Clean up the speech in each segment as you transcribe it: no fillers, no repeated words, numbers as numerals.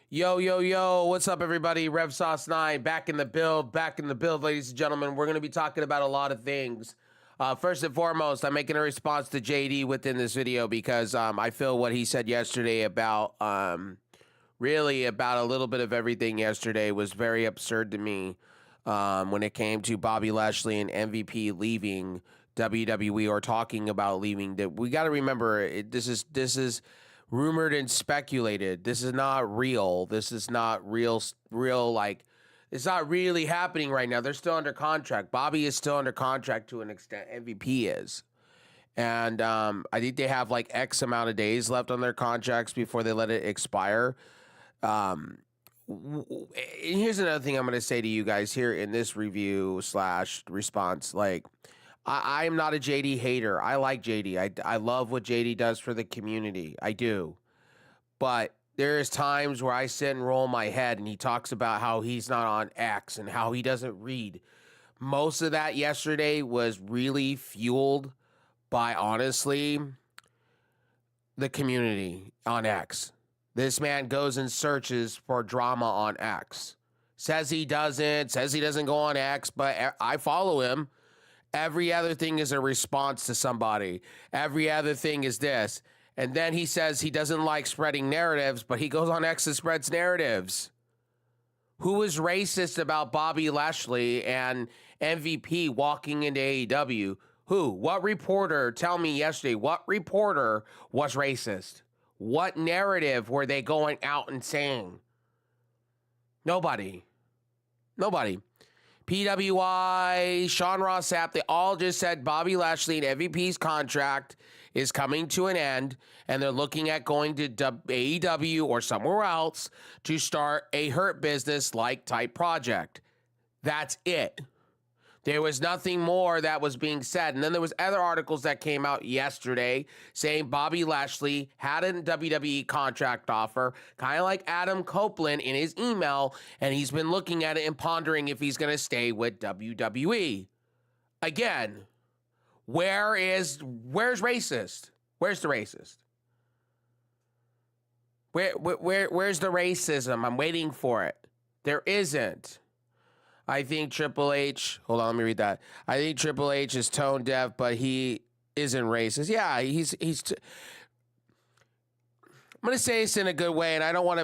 Yo, yo, yo, what's up, everybody? Rev Sauce 9, back in the build, ladies and gentlemen. We're going to be talking about a lot of things. First and foremost, I'm making a response to JD within this video because I feel what he said yesterday about, really about a little bit of everything yesterday was very absurd to me when it came to Bobby Lashley and MVP leaving WWE or talking about leaving. That we got to remember, this is rumored and speculated. This is not real. This is not real. Like, it's not really happening right now. They're still under contract. Bobby is still under contract to an extent. MVP is. And I think they have like X amount of days left on their contracts before they let it expire. And here's another thing I'm going to say to you guys here in this review / response. Like, I'm not a JD hater. I like JD. I love what JD does for the community. I do. But there's times where I sit and roll my head and he talks about how he's not on X and how he doesn't read. Most of that yesterday was really fueled by, honestly, the community on X. This man goes and searches for drama on X. Says he doesn't go on X, but I follow him. Every other thing is a response to somebody. Every other thing is this. And then he says he doesn't like spreading narratives, but he goes on X and spreads narratives. Who is racist about Bobby Lashley and MVP walking into AEW? Who? What reporter? Tell me yesterday, what reporter was racist? What narrative were they going out and saying? Nobody. PWI, Sean Ross Sapp, they all just said Bobby Lashley and MVP's contract is coming to an end, and they're looking at going to AEW or somewhere else to start a Hurt Business-like type project. That's it. There was nothing more that was being said. And then there was other articles that came out yesterday saying Bobby Lashley had a WWE contract offer, kind of like Adam Copeland in his email, and he's been looking at it and pondering if he's going to stay with WWE. Again, where's racist? Where's the racist? Where's the racism? I'm waiting for it. There isn't. I think Triple H, hold on, let me read that. I think Triple H is tone deaf, but he isn't racist. Yeah, I'm going to say this in a good way, and I don't want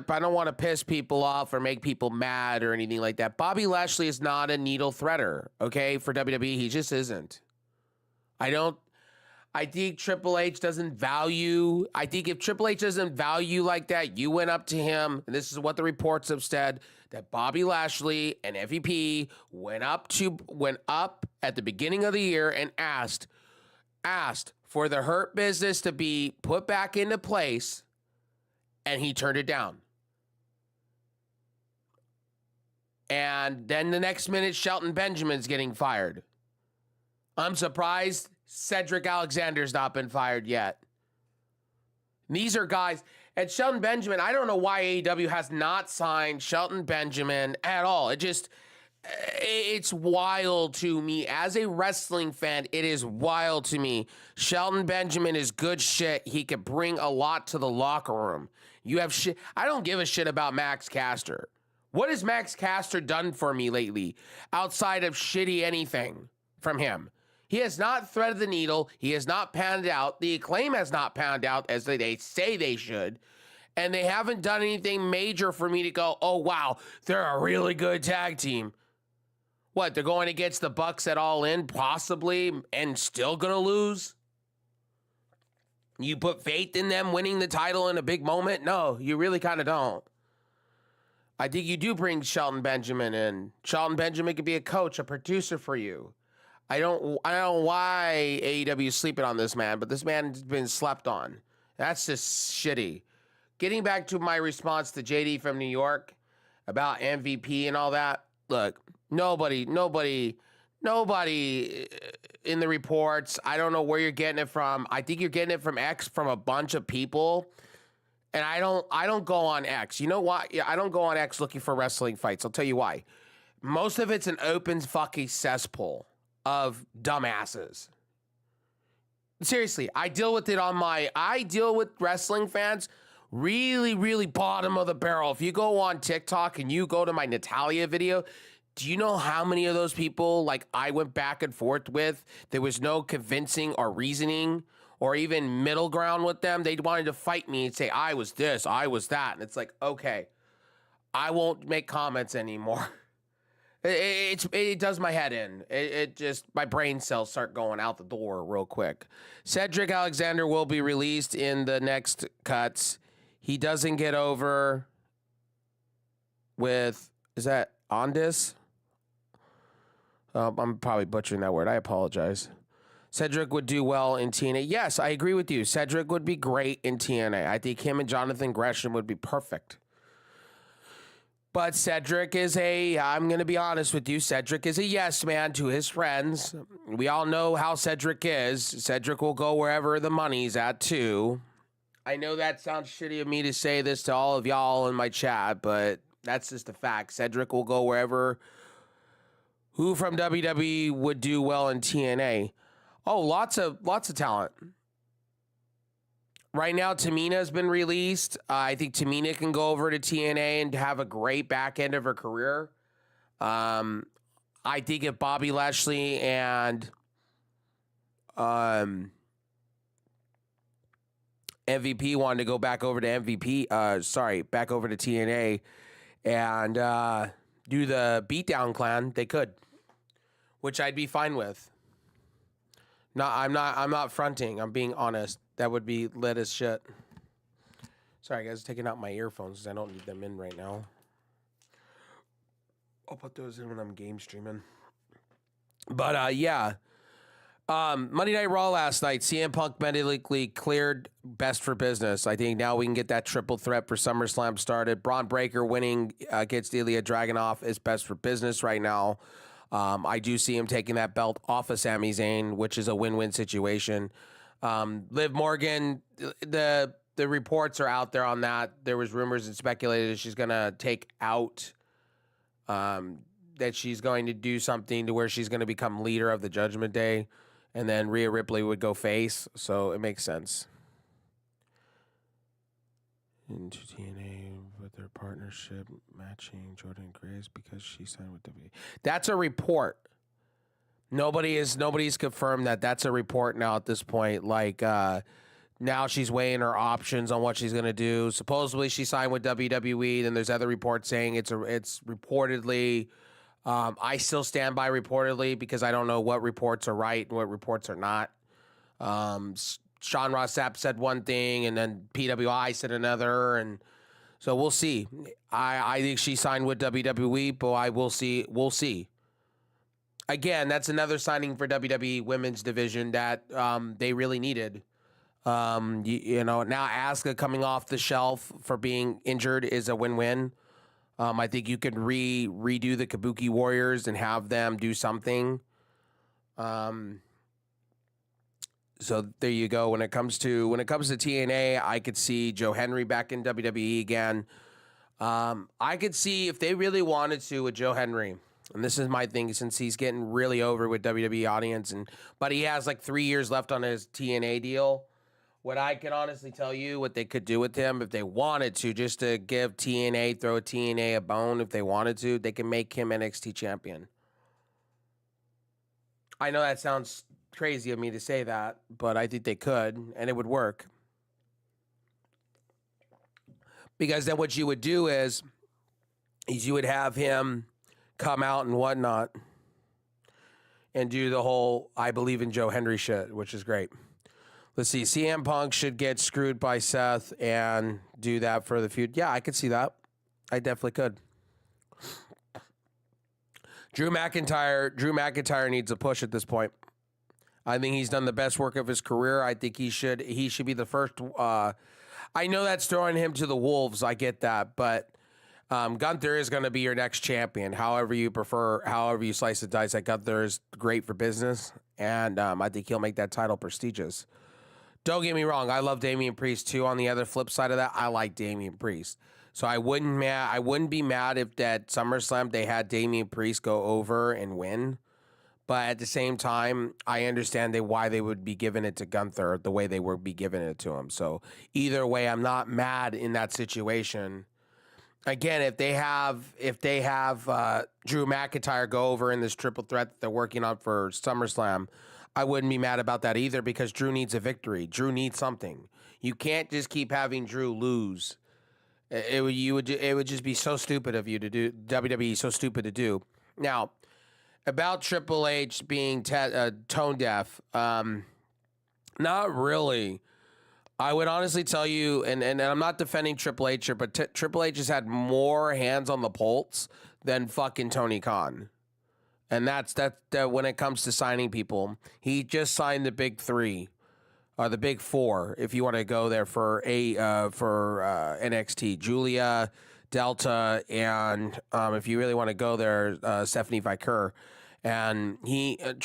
to piss people off or make people mad or anything like that. Bobby Lashley is not a needle threader, okay, for WWE. He just isn't. I think Triple H doesn't value, I think if Triple H doesn't value like that, you went up to him, and this is what the reports have said, that Bobby Lashley and MVP went up at the beginning of the year and asked for the Hurt Business to be put back into place, and he turned it down. And then the next minute, Shelton Benjamin's getting fired. I'm surprised Cedric Alexander's not been fired yet. And these are guys, and Shelton Benjamin, I don't know why AEW has not signed Shelton Benjamin at all. It's wild to me. As a wrestling fan, it is wild to me. Shelton Benjamin is good shit. He could bring a lot to the locker room. You have shit. I don't give a shit about Max Caster. What has Max Caster done for me lately outside of shitty anything from him? He has not threaded the needle. He has not panned out. The Acclaim has not panned out as they say they should. And they haven't done anything major for me to go, oh, wow, they're a really good tag team. What, they're going against the Bucks at All In, possibly, and still going to lose? You put faith in them winning the title in a big moment? No, you really kind of don't. I think you do bring Shelton Benjamin in. Shelton Benjamin could be a coach, a producer for you. I don't know why AEW is sleeping on this man, but this man's been slept on. That's just shitty. Getting back to my response to JD from New York about MVP and all that. Look, nobody in the reports. I don't know where you're getting it from. I think you're getting it from X, from a bunch of people. And I don't go on X. You know why? Yeah, I don't go on X looking for wrestling fights. I'll tell you why. Most of it's an open fucking cesspool of dumbasses. Seriously, I deal with wrestling fans really, really bottom of the barrel. If you go on TikTok and you go to my Natalia video, do you know how many of those people, like, I went back and forth with? There was no convincing or reasoning or even middle ground with them. They wanted to fight me and say, I was this, I was that. And it's like, okay, I won't make comments anymore. It does my head in. It just, my brain cells start going out the door real quick. Cedric Alexander will be released in the next cuts. He doesn't get over with, is that Ondis? I'm probably butchering that word. I apologize. Cedric would do well in TNA. Yes, I agree with you. Cedric would be great in TNA. I think him and Jonathan Gresham would be perfect. But Cedric is I'm going to be honest with you, Cedric is a yes man to his friends. We all know how Cedric is. Cedric will go wherever the money's at, too. I know that sounds shitty of me to say this to all of y'all in my chat, but that's just a fact. Cedric will go wherever. Who from WWE would do well in TNA? Oh, lots of talent. Right now, Tamina's been released. I think Tamina can go over to TNA and have a great back end of her career. I think if Bobby Lashley and MVP wanted to go back over to back over to TNA and do the Beatdown Clan, they could, which I'd be fine with. No, I'm not fronting. I'm being honest. That would be lit as shit. Sorry, guys, taking out my earphones because I don't need them in right now. I'll put those in when I'm game streaming. But, yeah. Monday Night Raw last night, CM Punk medically cleared, best for business. I think now we can get that triple threat for SummerSlam started. Braun Breaker winning against Ilya Dragunov is best for business right now. I do see him taking that belt off of Sami Zayn, which is a win-win situation. Liv Morgan, the reports are out there on that. There was rumors and speculated she's going to take out, that she's going to do something to where she's going to become leader of the Judgment Day, and then Rhea Ripley would go face, so it makes sense. Into TNA with their partnership matching Jordan Grace because she signed with WWE. That's a report. Nobody's confirmed that. That's a report now at this point. Like, now she's weighing her options on what she's gonna do. Supposedly she signed with WWE. Then there's other reports saying it's reportedly. I still stand by reportedly because I don't know what reports are right and what reports are not. Sean Ross Sapp said one thing, and then PWI said another, and so we'll see. I think she signed with WWE, but we'll see. We'll see. Again, that's another signing for WWE Women's Division that they really needed. You know, now Asuka coming off the shelf for being injured is a win-win. I think you could redo the Kabuki Warriors and have them do something. So there you go. When it comes to TNA, I could see Joe Henry back in WWE again. I could see if they really wanted to with Joe Henry, and this is my thing since he's getting really over with WWE audience, but he has like 3 years left on his TNA deal. What I can honestly tell you, what they could do with him if they wanted to, just to give throw TNA a bone if they wanted to, they can make him NXT champion. I know that sounds crazy of me to say that, but I think they could, and it would work. Because then what you would do is you would have him come out and whatnot and do the whole I believe in Joe Henry shit, which is great. Let's see. CM Punk should get screwed by Seth and do that for the feud. Yeah, I could see that. I definitely could. Drew McIntyre needs a push at this point. I think he's done the best work of his career. I think he should be the first. I know that's throwing him to the wolves. I get that, but Gunther is going to be your next champion. However you prefer, however you slice the dice. That Gunther is great for business, and I think he'll make that title prestigious. Don't get me wrong. I love Damian Priest too. On the other flip side of that, I like Damian Priest. So I wouldn't be mad if that SummerSlam they had Damian Priest go over and win. But at the same time, I understand why they would be giving it to Gunther the way they would be giving it to him. So either way, I'm not mad in that situation. Again, if they have Drew McIntyre go over in this triple threat that they're working on for SummerSlam, I wouldn't be mad about that either because Drew needs a victory. Drew needs something. You can't just keep having Drew lose. It would just be so stupid of you to do. WWE so stupid to do. Now, about Triple H being tone deaf, not really. I would honestly tell you, and I'm not defending Triple H here, but Triple H has had more hands on the pulse than fucking Tony Khan. And that's when it comes to signing people. He just signed the big three, or the big four, if you want to go there for NXT. Julia, Delta, and if you really want to go there, Stephanie Vicker. And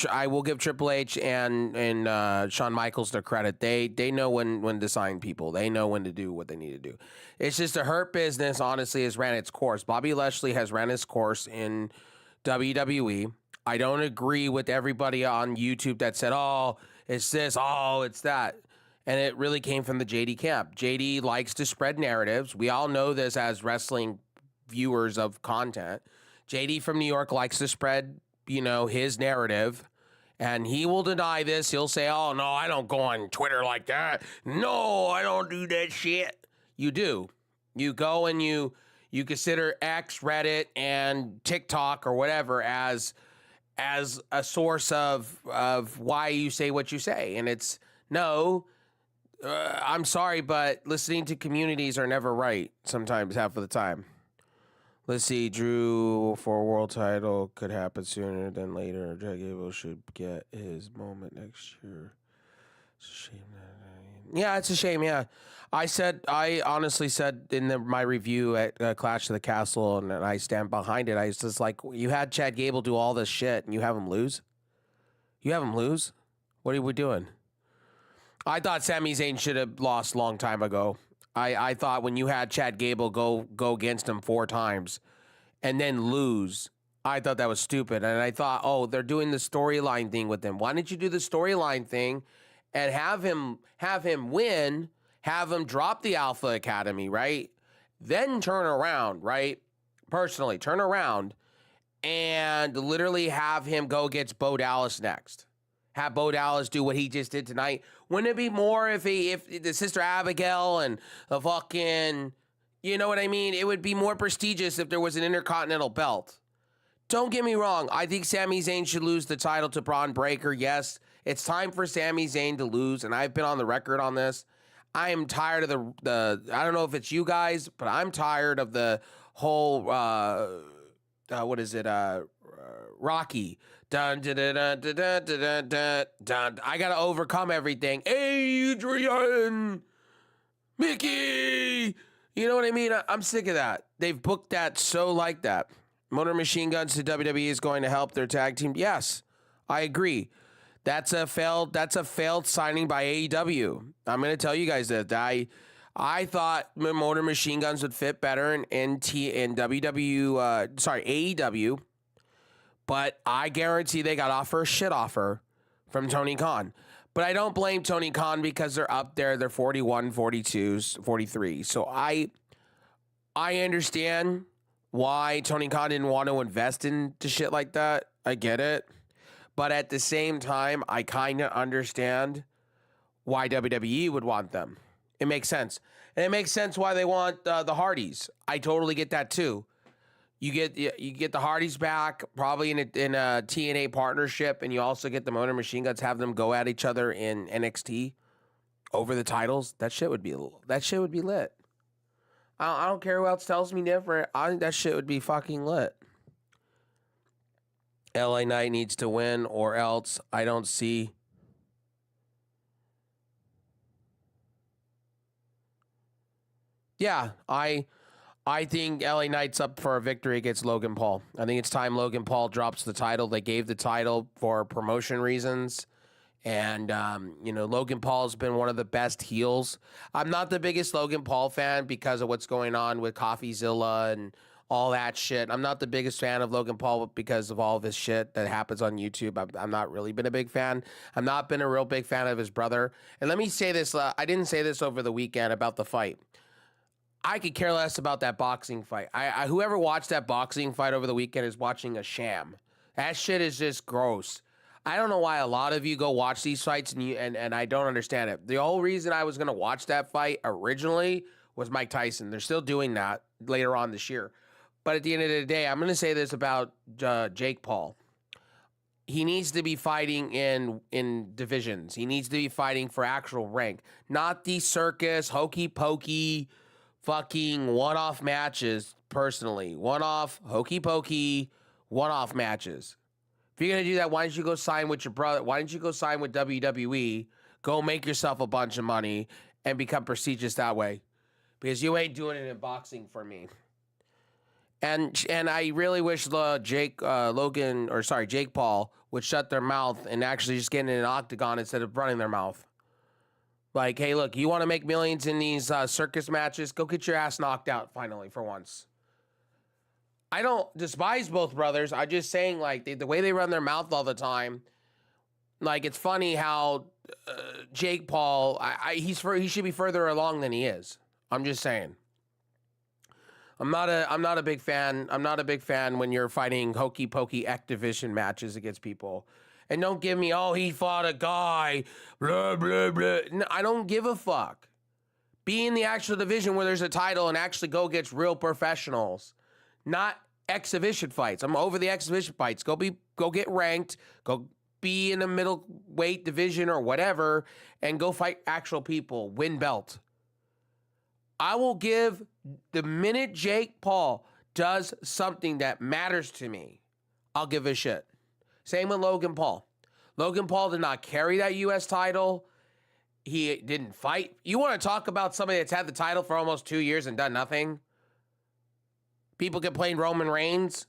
I will give Triple H and Shawn Michaels their credit. They know when to sign people. They know when to do what they need to do. It's just a Hurt Business, honestly, has ran its course. Bobby Lashley has ran his course in WWE. I don't agree with everybody on YouTube that said, oh, it's this, oh, it's that. And it really came from the JD camp. JD likes to spread narratives. We all know this as wrestling viewers of content. JD from New York likes to spread his narrative, and he will deny this. He'll say, oh, no, I don't go on Twitter like that. No, I don't do that shit. You do. You go and you consider X, Reddit, and TikTok or whatever as a source of why you say what you say. And it's, no, I'm sorry, but listening to communities are never right sometimes, half of the time. Let's see, Drew for a world title could happen sooner than later. Chad Gable should get his moment next year. It's a shame. Yeah, it's a shame, yeah. I honestly said in my review at Clash of the Castle, and I stand behind it, I was just like, you had Chad Gable do all this shit, and you have him lose? You have him lose? What are we doing? I thought Sami Zayn should have lost a long time ago. I thought when you had Chad Gable go against him 4 times and then lose, I thought that was stupid. And I thought, oh, they're doing the storyline thing with him. Why didn't you do the storyline thing and have him win, have him drop the Alpha Academy, right? Then turn around, right? Personally, turn around and literally have him go against Bo Dallas next. Have Bo Dallas do what he just did tonight. Wouldn't it be more if the Sister Abigail and the fucking, you know what I mean? It would be more prestigious if there was an Intercontinental belt. Don't get me wrong. I think Sami Zayn should lose the title to Braun Breaker. Yes, it's time for Sami Zayn to lose, and I've been on the record on this. I am tired of the I don't know if it's you guys, but I'm tired of the whole, what is it, Rocky. Dun, dun, dun, dun, dun, dun, dun, dun, dun. I gotta overcome everything. Adrian, Mickey, you know what I mean? I'm sick of that. They've booked that so like that. Motor Machine Guns to WWE is going to help their tag team. Yes, I agree. That's a failed signing by AEW. I'm gonna tell you guys that I thought Motor Machine Guns would fit better in AEW. But I guarantee they got offered a shit offer from Tony Khan. But I don't blame Tony Khan because they're up there. They're 41, 42, 43. So I understand why Tony Khan didn't want to invest into shit like that. I get it. But at the same time, I kind of understand why WWE would want them. It makes sense. And it makes sense why they want the Hardys. I totally get that too. You get the Hardys back, probably in a TNA partnership, and you also get the Motor Machine Guns, have them go at each other in NXT over the titles. That shit would be lit. I don't care who else tells me different. I think that shit would be fucking lit. LA Knight needs to win, or else I don't see. Yeah, I think LA Knight's up for a victory against Logan Paul. I think it's time Logan Paul drops the title. They gave the title for promotion reasons. And, Logan Paul's been one of the best heels. I'm not the biggest Logan Paul fan because of what's going on with CoffeeZilla and all that shit. I'm not the biggest fan of Logan Paul because of all this shit that happens on YouTube. I'm not really been a big fan. I've not been a real big fan of his brother. And let me say this, I didn't say this over the weekend about the fight. I could care less about that boxing fight. Whoever watched that boxing fight over the weekend is watching a sham. That shit is just gross. I don't know why a lot of you go watch these fights and I don't understand it. The whole reason I was going to watch that fight originally was Mike Tyson. They're still doing that later on this year. But at the end of the day, I'm going to say this about Jake Paul. He needs to be fighting in divisions. He needs to be fighting for actual rank, not the circus, hokey pokey, fucking one-off matches. Personally, one-off, hokey pokey, one-off matches. If you're gonna do that, why don't you go sign with your brother? Why don't you go sign with WWE? Go make yourself a bunch of money and become prestigious that way, because you ain't doing it in boxing for me. And I really wish Jake Paul would shut their mouth and actually just get in an octagon instead of running their mouth. Like, hey, look, you want to make millions in these circus matches? Go get your ass knocked out finally for once. I don't despise both brothers. I'm just saying, like, the way they run their mouth all the time. Like, it's funny how Jake Paul, he should be further along than he is. I'm just saying. I'm not a big fan. I'm not a big fan when you're fighting hokey pokey X division matches against people. And don't give me, oh, he fought a guy, blah, blah, blah. No, I don't give a fuck. Be in the actual division where there's a title and actually go against real professionals. Not exhibition fights. I'm over the exhibition fights. Go get ranked. Go be in the middleweight division or whatever and go fight actual people. Win belt. I will give the minute Jake Paul does something that matters to me, I'll give a shit. Same with Logan Paul. Logan Paul did not carry that U.S. title. He didn't fight. You want to talk about somebody that's had the title for almost 2 years and done nothing? People complain Roman Reigns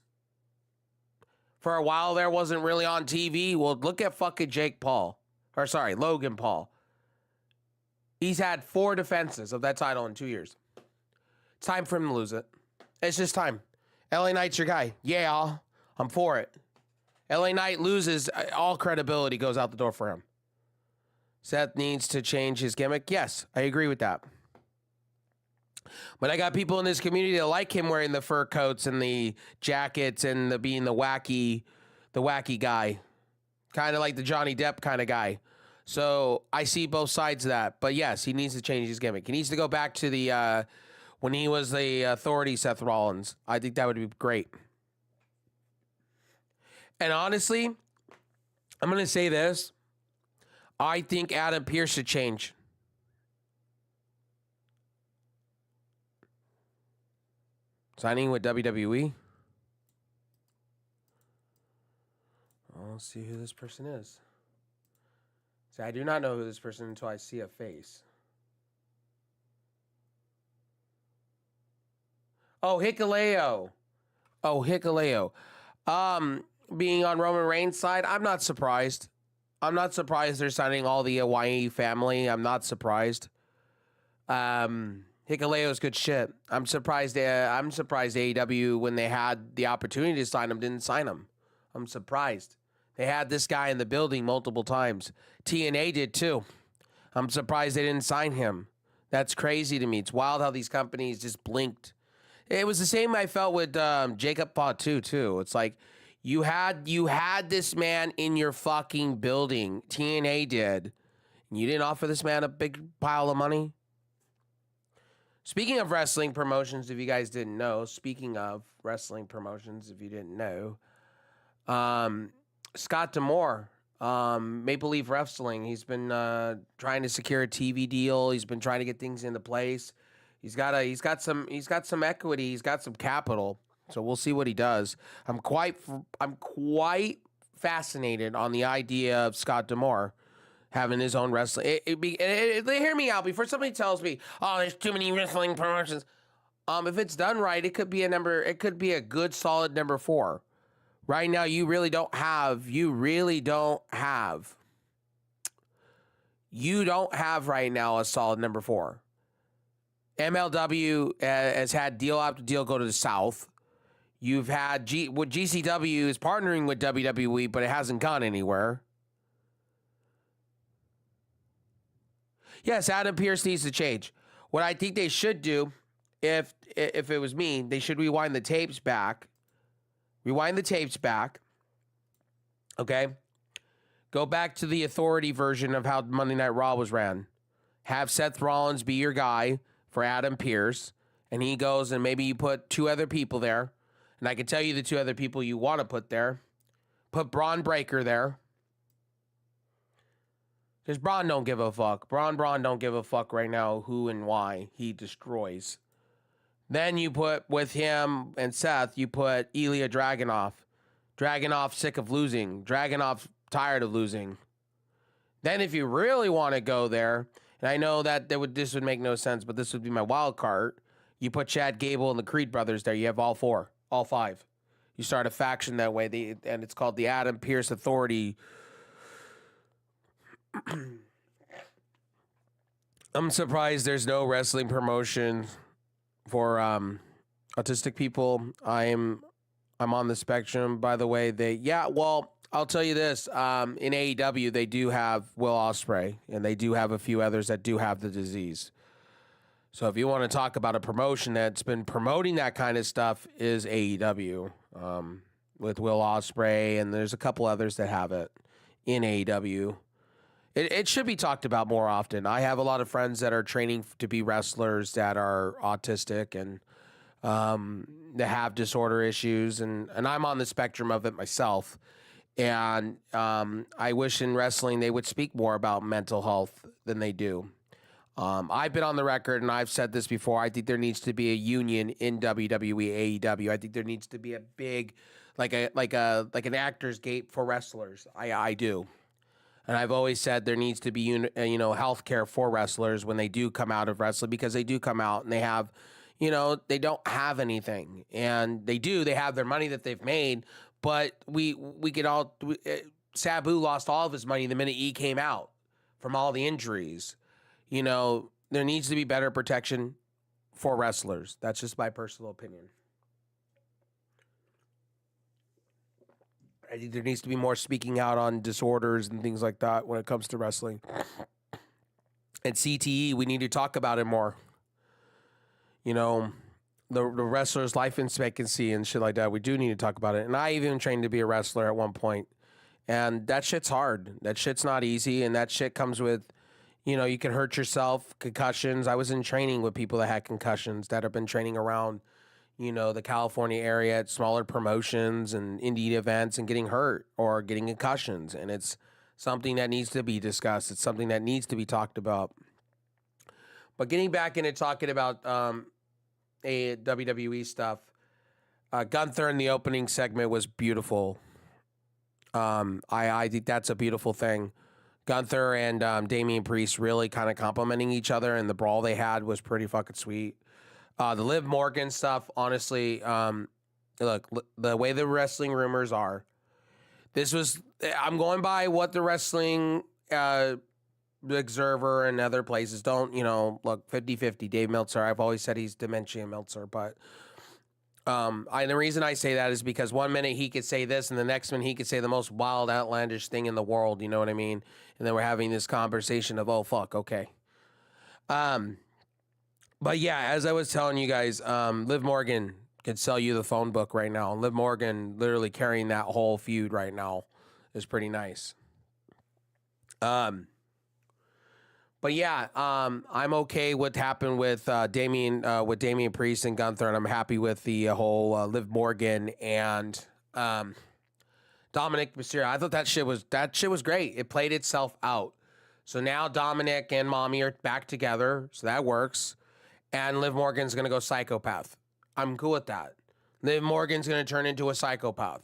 for a while there wasn't really on TV. Well, look at fucking Logan Paul. He's had 4 defenses of that title in 2 years. It's time for him to lose it. It's just time. LA Knight's your guy. Yeah, I'm for it. LA Knight loses, all credibility goes out the door for him. Seth needs to change his gimmick. Yes, I agree with that. But I got people in this community that like him wearing the fur coats and the jackets and being the wacky guy. Kind of like the Johnny Depp kind of guy. So I see both sides of that. But yes, he needs to change his gimmick. He needs to go back to the when he was the Authority, Seth Rollins. I think that would be great. And honestly, I'm going to say this. I think Adam Pearce should change. Signing with WWE. Let's see who this person is. See, I do not know who this person until I see a face. Oh, Hikuleo. Being on Roman Reigns' side, I'm not surprised. I'm not surprised they're signing all the Hawaii family. I'm not surprised. Hikuleo's good shit. I'm surprised AEW, when they had the opportunity to sign him, didn't sign him. I'm surprised. They had this guy in the building multiple times. TNA did too. I'm surprised they didn't sign him. That's crazy to me. It's wild how these companies just blinked. It was the same I felt with Jacob Fatu too. It's like you had this man in your fucking building. TNA did. And you didn't offer this man a big pile of money. Speaking of wrestling promotions, if you guys didn't know, Scott D'Amore, Maple Leaf Wrestling, he's been trying to secure a TV deal. He's been trying to get things into place. He's got some equity. He's got some capital. So we'll see what he does. I'm quite fascinated on the idea of Scott D'Amore having his own wrestling. Hear me out before somebody tells me, "Oh, there's too many wrestling promotions." If it's done right, it could be a good solid number 4. Right now, you don't have right now a solid number 4. MLW has had deal after deal go to the South. You've had GCW is partnering with WWE, but it hasn't gone anywhere. Yes, Adam Pearce needs to change. What I think they should do, if it was me, they should rewind the tapes back. Okay? Go back to the Authority version of how Monday Night Raw was ran. Have Seth Rollins be your guy for Adam Pearce, and he goes and maybe you put 2 other people there. And I can tell you the 2 other people you want to put there. Put Braun Breaker there. Because Braun don't give a fuck. Braun don't give a fuck right now who and why he destroys. Then you put, with him and Seth, you put Ilya Dragunov. Dragunov sick of losing. Dragunov tired of losing. Then if you really want to go there, and I know that this would make no sense, but this would be my wild card, you put Chad Gable and the Creed brothers there. You have all 5. You start a faction that way, and it's called the Adam Pearce Authority. I'm surprised there's no wrestling promotion for autistic people. I'm on the spectrum, by the way. I'll tell you this. In AEW, they do have Will Ospreay, and they do have a few others that do have the disease. So if you want to talk about a promotion that's been promoting that kind of stuff, is AEW with Will Ospreay, and there's a couple others that have it in AEW. It should be talked about more often. I have a lot of friends that are training to be wrestlers that are autistic and that have disorder issues, and I'm on the spectrum of it myself. And I wish in wrestling they would speak more about mental health than they do. I've been on the record and I've said this before. I think there needs to be a union in WWE, AEW. I think there needs to be a big, like an actor's gate for wrestlers. I do. And I've always said there needs to be, health care for wrestlers when they do come out of wrestling, because they do come out and they have, they don't have anything. And they have their money that they've made, but Sabu lost all of his money the minute he came out from all the injuries. There needs to be better protection for wrestlers. That's just my personal opinion. I think there needs to be more speaking out on disorders and things like that when it comes to wrestling. And CTE, we need to talk about it more. The wrestler's life expectancy and shit like that. We do need to talk about it. And I even trained to be a wrestler at one point. And that shit's hard. That shit's not easy. And that shit comes with, you can hurt yourself, concussions. I was in training with people that had concussions that have been training around, the California area at smaller promotions and indie events and getting hurt or getting concussions. And it's something that needs to be discussed. It's something that needs to be talked about. But getting back into talking about WWE stuff, Gunther in the opening segment was beautiful. I think that's a beautiful thing. Gunther and Damian Priest really kind of complimenting each other, and the brawl they had was pretty fucking sweet. The Liv Morgan stuff, honestly, look, the way the wrestling rumors are, I'm going by what the wrestling Observer and other places don't, look, 50-50. Dave Meltzer, I've always said he's dementia Meltzer, but the reason I say that is because one minute he could say this and the next minute he could say the most wild, outlandish thing in the world, you know what I mean? And then we're having this conversation of, oh, fuck, okay. But yeah, as I was telling you guys, Liv Morgan could sell you the phone book right now. Liv Morgan literally carrying that whole feud right now is pretty nice. But yeah, I'm okay with what happened with Damian Priest and Gunther, and I'm happy with the whole Liv Morgan and Dominic Mysterio. I thought that shit was great. It played itself out. So now Dominic and Mommy are back together, so that works. And Liv Morgan's gonna go psychopath. I'm cool with that. Liv Morgan's gonna turn into a psychopath.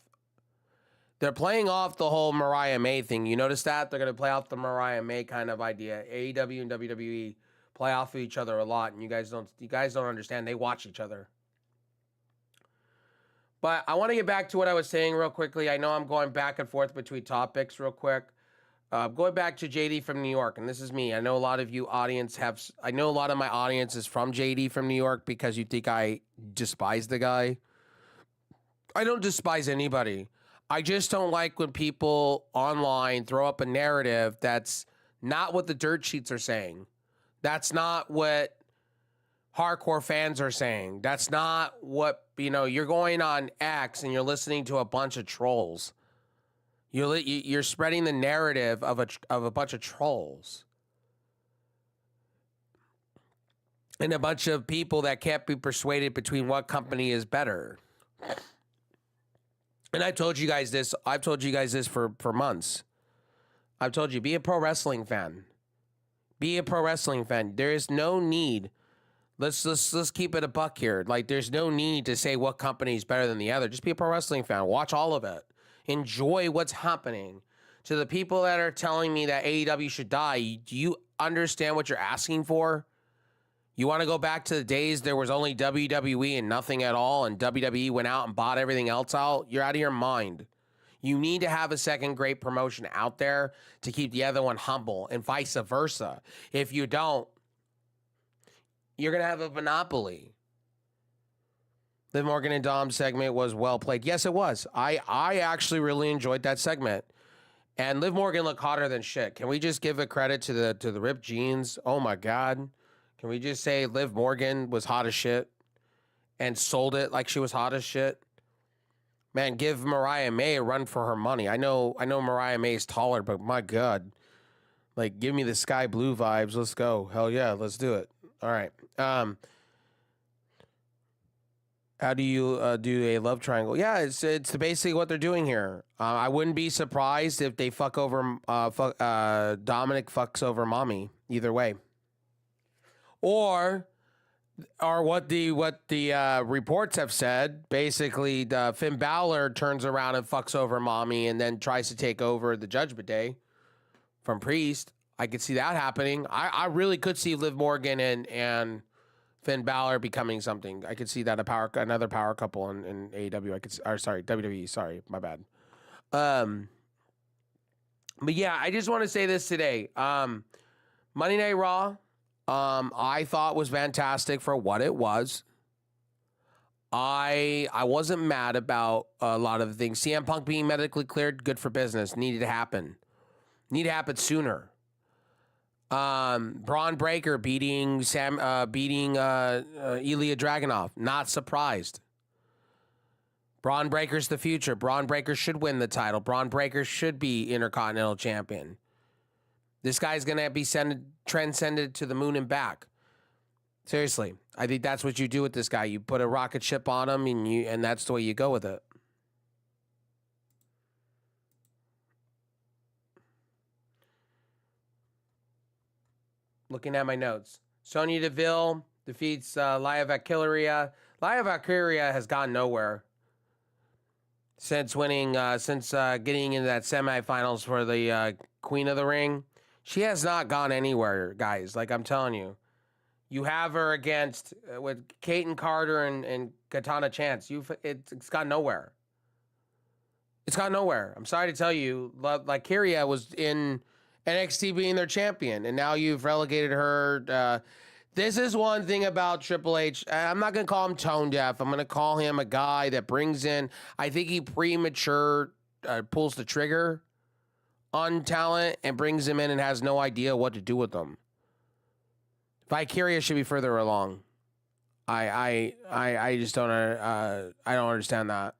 They're playing off the whole Mariah May thing. You notice that? They're going to play off the Mariah May kind of idea. AEW and WWE play off of each other a lot, and you guys don't understand. They watch each other. But I want to get back to what I was saying real quickly. I know I'm going back and forth between topics real quick. Going back to JD from New York, and this is me. I know a lot of you audience I know a lot of my audience is from JD from New York because you think I despise the guy. I don't despise anybody. I just don't like when people online throw up a narrative that's not what the dirt sheets are saying. That's not what hardcore fans are saying. That's not what, you're going on X and you're listening to a bunch of trolls. You're spreading the narrative of a bunch of trolls. And a bunch of people that can't be persuaded between what company is better. And I've told you guys this for months. I've told you, be a pro wrestling fan. Be a pro wrestling fan. There is no need. Let's keep it a buck here. Like, there's no need to say what company is better than the other. Just be a pro wrestling fan. Watch all of it. Enjoy what's happening. To the people that are telling me that AEW should die, do you understand what you're asking for? You want to go back to the days there was only WWE and nothing at all, and WWE went out and bought everything else out? You're out of your mind. You need to have a second great promotion out there to keep the other one humble, and vice versa. If you don't, you're going to have a monopoly. The Morgan and Dom segment was well played. Yes, it was. I actually really enjoyed that segment. And Liv Morgan looked hotter than shit. Can we just give a credit to the ripped jeans? Oh my God. Can we just say Liv Morgan was hot as shit and sold it like she was hot as shit? Man, give Mariah May a run for her money. I know Mariah May is taller, but my God. Like, give me the sky blue vibes. Let's go. Hell yeah, let's do it. All right. How do you do a love triangle? Yeah, it's basically what they're doing here. I wouldn't be surprised if they Dominic fucks over mommy. Either way. Or what the reports have said, basically Finn Balor turns around and fucks over mommy and then tries to take over the Judgment Day from Priest. I could see that happening. I really could see Liv Morgan and Finn Balor becoming something. I could see that another power couple in AEW. WWE. Sorry, my bad. But yeah, I just want to say this today. Monday Night Raw. I thought was fantastic for what it was. I wasn't mad about a lot of the things. CM Punk being medically cleared, good for business. Needed to happen. Need to happen sooner. Braun Breaker beating Ilya Dragunov. Not surprised. Braun Breaker's the future. Braun Breaker should win the title. Braun Breaker should be Intercontinental Champion. This guy's going to be transcended to the moon and back. Seriously. I think that's what you do with this guy. You put a rocket ship on him, and that's the way you go with it. Looking at my notes. Sonya Deville defeats Lia Valkyria. Lia Valkyria has gone nowhere since getting into that semifinals for the Queen of the Ring. She has not gone anywhere, guys. Like, I'm telling you. You have her against, with Katen Carter and Katana Chance. It's gone nowhere. It's gone nowhere. I'm sorry to tell you. Like, Kyria was in NXT being their champion, and now you've relegated her. This is one thing about Triple H. I'm not going to call him tone deaf. I'm going to call him a guy that brings in, I think he premature pulls the trigger on talent and brings him in and has no idea what to do with them. Valkyria should be further along. I just don't I don't understand that.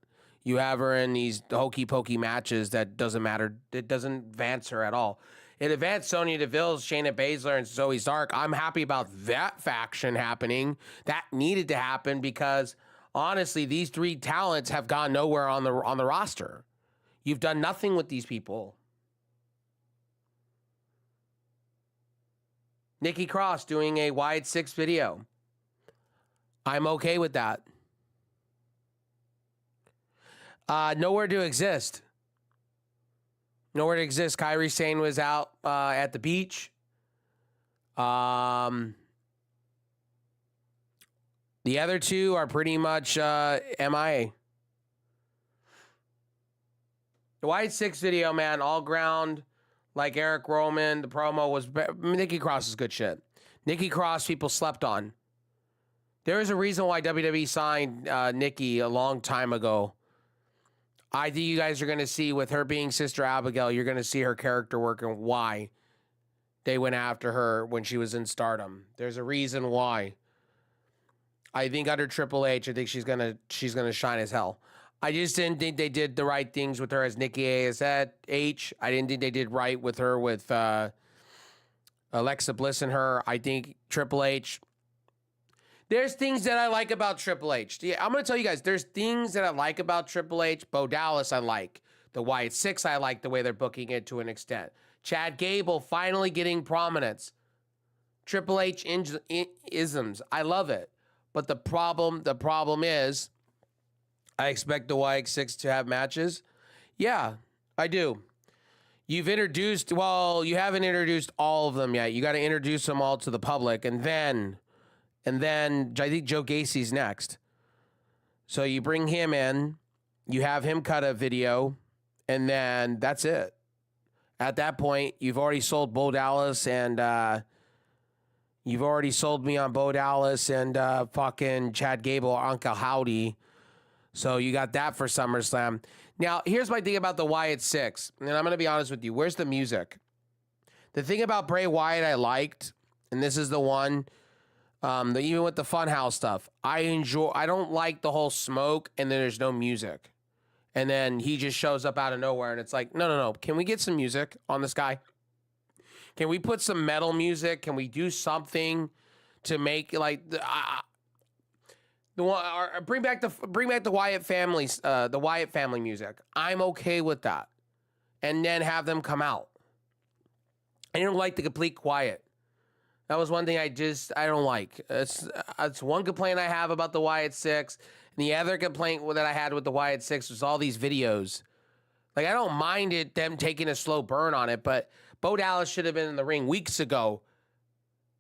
You have her in these hokey pokey matches that doesn't matter. It doesn't advance her at all. It advanced Sonya Deville, Shayna Baszler, and Zoe Stark. I'm happy about that faction happening. That needed to happen because honestly, these three talents have gone nowhere on the roster. You've done nothing with these people. Nikki Cross doing a Wyatt 6 video. I'm okay with that. Nowhere to exist. Nowhere to exist. Kairi Sane was out at the beach. The other two are pretty much MIA. The Wyatt 6 video, man, all ground. Like Eric Roman, the promo was... Nikki Cross is good shit. Nikki Cross, people slept on. There is a reason why WWE signed Nikki a long time ago I think you guys are going to see with her being Sister Abigail, you're going to see her character work and why they went after her when she was in Stardom. There's a reason why. I think under Triple H, I think she's gonna shine as hell. I just didn't think they did the right things with her as Nikki ASH. I didn't think they did right with her with Alexa Bliss and her. I think Triple H. There's things that I like about Triple H. Yeah, I'm gonna tell you guys. There's things that I like about Triple H. Bo Dallas, I like. The Wyatt Six, I like the way they're booking it to an extent. Chad Gable finally getting prominence. Triple H isms, I love it. But the problem is, I expect the wwenxt to have matches. Yeah, I do. You've introduced, well, you haven't introduced all of them yet. You got to introduce them all to the public, and then I think Joe Gacy's next. So you bring him in, you have him cut a video, and then that's it. At that point, you've already sold Bo Dallas and you've already sold me on Bo Dallas and fucking Chad Gable or Uncle Howdy. So you got that for SummerSlam. Now, here's my thing about the Wyatt Six. And I'm going to be honest with you. Where's the music? The thing about Bray Wyatt I liked, and this is the one, even with the Funhouse stuff, I don't like the whole smoke and then there's no music. And then he just shows up out of nowhere and it's like, no. Can we get some music on this guy? Can we put some metal music? Can we do something to make like the one? Bring back the Wyatt families, the Wyatt family music. I'm okay with that, and then have them come out. I don't like the complete quiet. That was one thing I don't like. It's one complaint I have about the Wyatt Six, and the other complaint that I had with the Wyatt Six was all these videos. Like I don't mind them taking a slow burn on it, but Bo Dallas should have been in the ring weeks ago.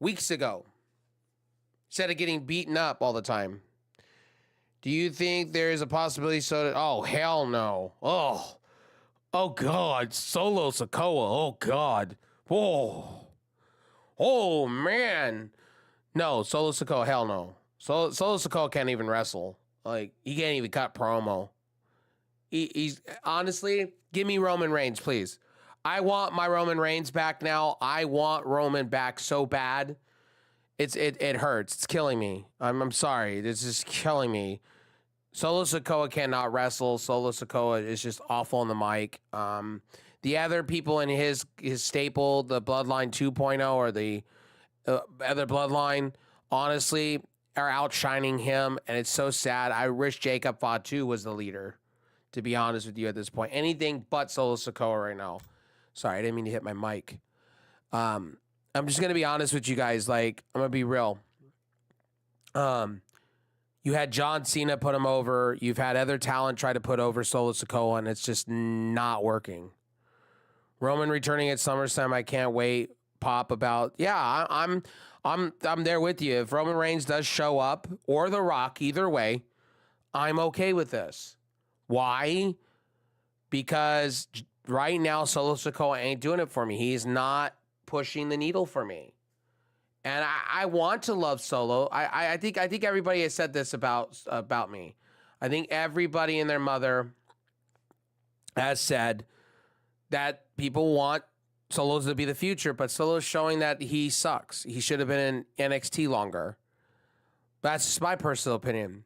Instead of getting beaten up all the time. Do you think there is a possibility oh, hell no. Oh God. Solo Sikoa. Oh, God. Oh, man. No, Solo Sikoa, hell no. Solo Sikoa can't even wrestle. Like, he can't even cut promo. He's honestly, give me Roman Reigns, please. I want my Roman Reigns back now. I want Roman back so bad. It hurts. It's killing me. I'm sorry. This is killing me. Solo Sikoa cannot wrestle. Solo Sikoa is just awful on the mic. The other people in his staple, the Bloodline 2.0 or the other Bloodline, honestly, are outshining him, and it's so sad. I wish Jacob Fatu was the leader, to be honest with you at this point. Anything but Solo Sikoa right now. Sorry, I didn't mean to hit my mic. I'm just going to be honest with you guys. Like, I'm going to be real. You had John Cena put him over. You've had other talent try to put over Solo Sikoa, and it's just not working. Roman returning at SummerSlam, I can't wait. Pop about, yeah, I'm there with you. If Roman Reigns does show up, or The Rock, either way, I'm okay with this. Why? Because right now, Solo Sikoa ain't doing it for me. He's not pushing the needle for me. And I want to love Solo. I think everybody has said this about me. I think everybody and their mother has said that people want Solo to be the future, but Solo's showing that he sucks. He should have been in NXT longer. That's just my personal opinion.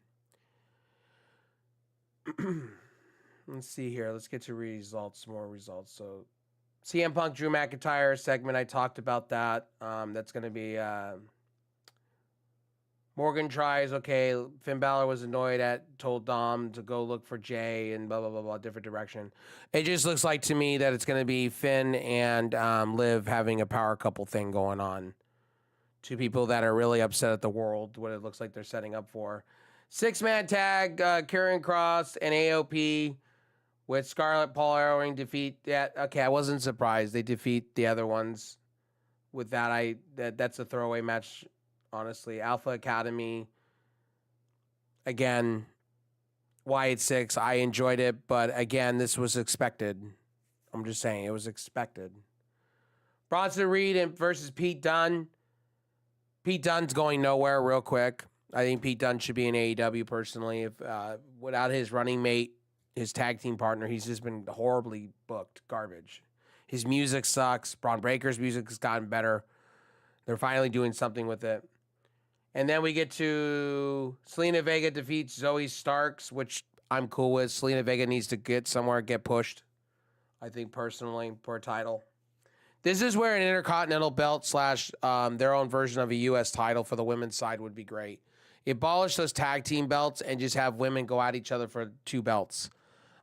Let's see here. Let's get to more results. So CM Punk, Drew McIntyre segment. I talked about that. That's going to be Morgan tries. Okay, Finn Balor was annoyed told Dom to go look for Jay and blah, blah, blah, blah, different direction. It just looks like to me that it's going to be Finn and Liv having a power couple thing going on. Two people that are really upset at the world, what it looks like they're setting up for. 6-man tag, Karrion Kross and AOP. With Scarlett, Paul Ellering defeat that. Okay, I wasn't surprised. They defeat the other ones. With that, that's a throwaway match, honestly. Alpha Academy. Again, Wyatt Six. I enjoyed it, but again, this was expected. I'm just saying, it was expected. Bronson Reed versus Pete Dunne. Pete Dunne's going nowhere real quick. I think Pete Dunne should be in AEW personally. If without his running mate, his tag team partner. He's just been horribly booked, garbage. His music sucks. Braun Breaker's music has gotten better. They're finally doing something with it. And then we get to Selena Vega defeats Zoe Starks, which I'm cool with. Selena Vega needs to get somewhere, get pushed, I think, personally, for a title. This is where an Intercontinental belt slash their own version of a U.S. title for the women's side would be great. Abolish those tag team belts and just have women go at each other for 2 belts.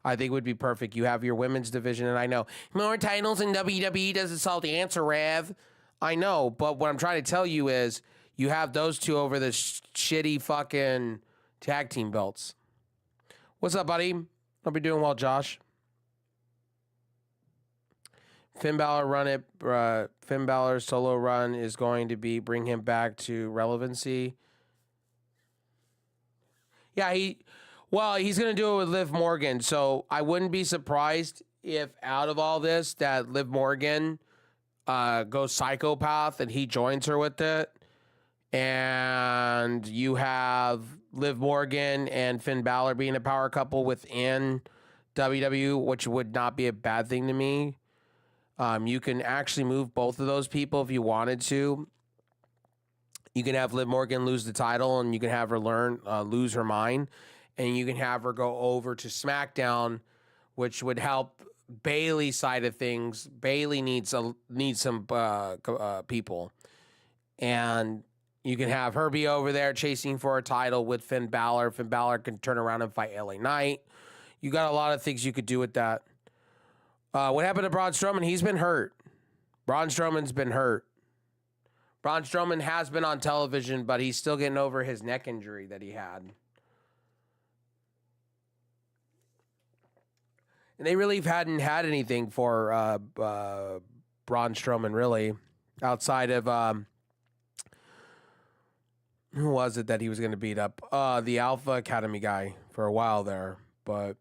I think would be perfect. You have your women's division, and I know more titles in WWE doesn't solve the answer, Rev. I know, but what I'm trying to tell you is you have those 2 over the shitty fucking tag team belts. What's up, buddy? Hope you're doing well, Josh. Finn Balor's solo run is going to be bring him back to relevancy. Yeah, he's going to do it with Liv Morgan. So I wouldn't be surprised if out of all this that Liv Morgan goes psychopath and he joins her with it. And you have Liv Morgan and Finn Balor being a power couple within WWE, which would not be a bad thing to me. You can actually move both of those people if you wanted to. You can have Liv Morgan lose the title, and you can have her lose her mind, and you can have her go over to SmackDown, which would help Bayley's side of things. Bayley needs some people, and you can have her be over there chasing for a title with Finn Balor. Finn Balor can turn around and fight LA Knight. You got a lot of things you could do with that. What happened to Braun Strowman? He's been hurt. Braun Strowman's been hurt. Braun Strowman has been on television, but he's still getting over his neck injury that he had. And they really hadn't had anything for Braun Strowman, really, outside of who was it that he was going to beat up? The Alpha Academy guy for a while there, but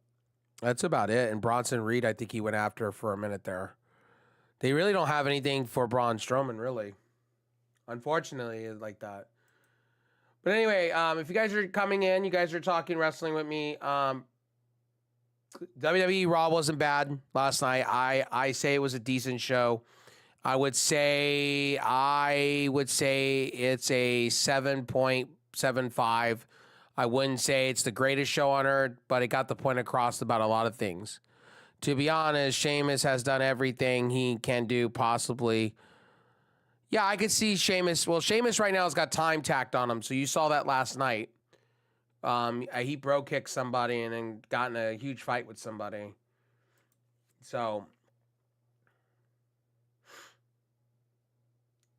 that's about it. And Bronson Reed, I think he went after for a minute there. They really don't have anything for Braun Strowman, really. Unfortunately, it's like that. But anyway, if you guys are coming in, you guys are talking wrestling with me. WWE Raw wasn't bad last night. I say it was a decent show. I would say it's a 7.75. I wouldn't say it's the greatest show on earth, but it got the point across about a lot of things. To be honest, Sheamus has done everything he can do possibly. Yeah, I could see Sheamus. Well, Sheamus right now has got time tacked on him, so you saw that last night. He bro kicked somebody and then got in a huge fight with somebody. So,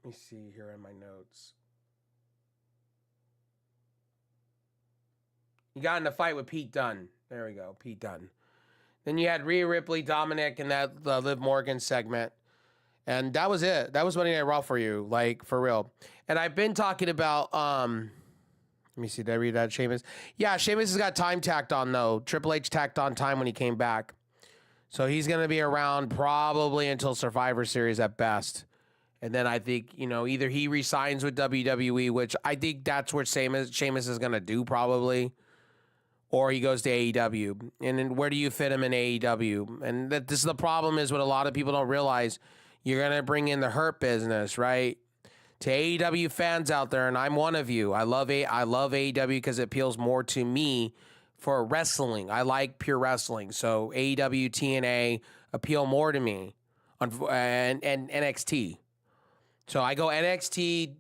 let me see here in my notes. He got in a fight with Pete Dunne. There we go, Pete Dunne. Then you had Rhea Ripley, Dominic, and that Liv Morgan segment. And that was it. That was Monday Night Raw for you, like, for real. And I've been talking about, let me see, did I read that, Sheamus? Yeah, Sheamus has got time tacked on, though. Triple H tacked on time when he came back. So he's going to be around probably until Survivor Series at best. And then I think, either he resigns with WWE, which I think that's what Sheamus is going to do probably, or he goes to AEW. And then where do you fit him in AEW? And this is the problem is what a lot of people don't realize. You're going to bring in the Hurt Business, right? To AEW fans out there, and I'm one of you. I love AEW because it appeals more to me for wrestling. I like pure wrestling. So AEW, TNA appeal more to me, and NXT. So I go NXT,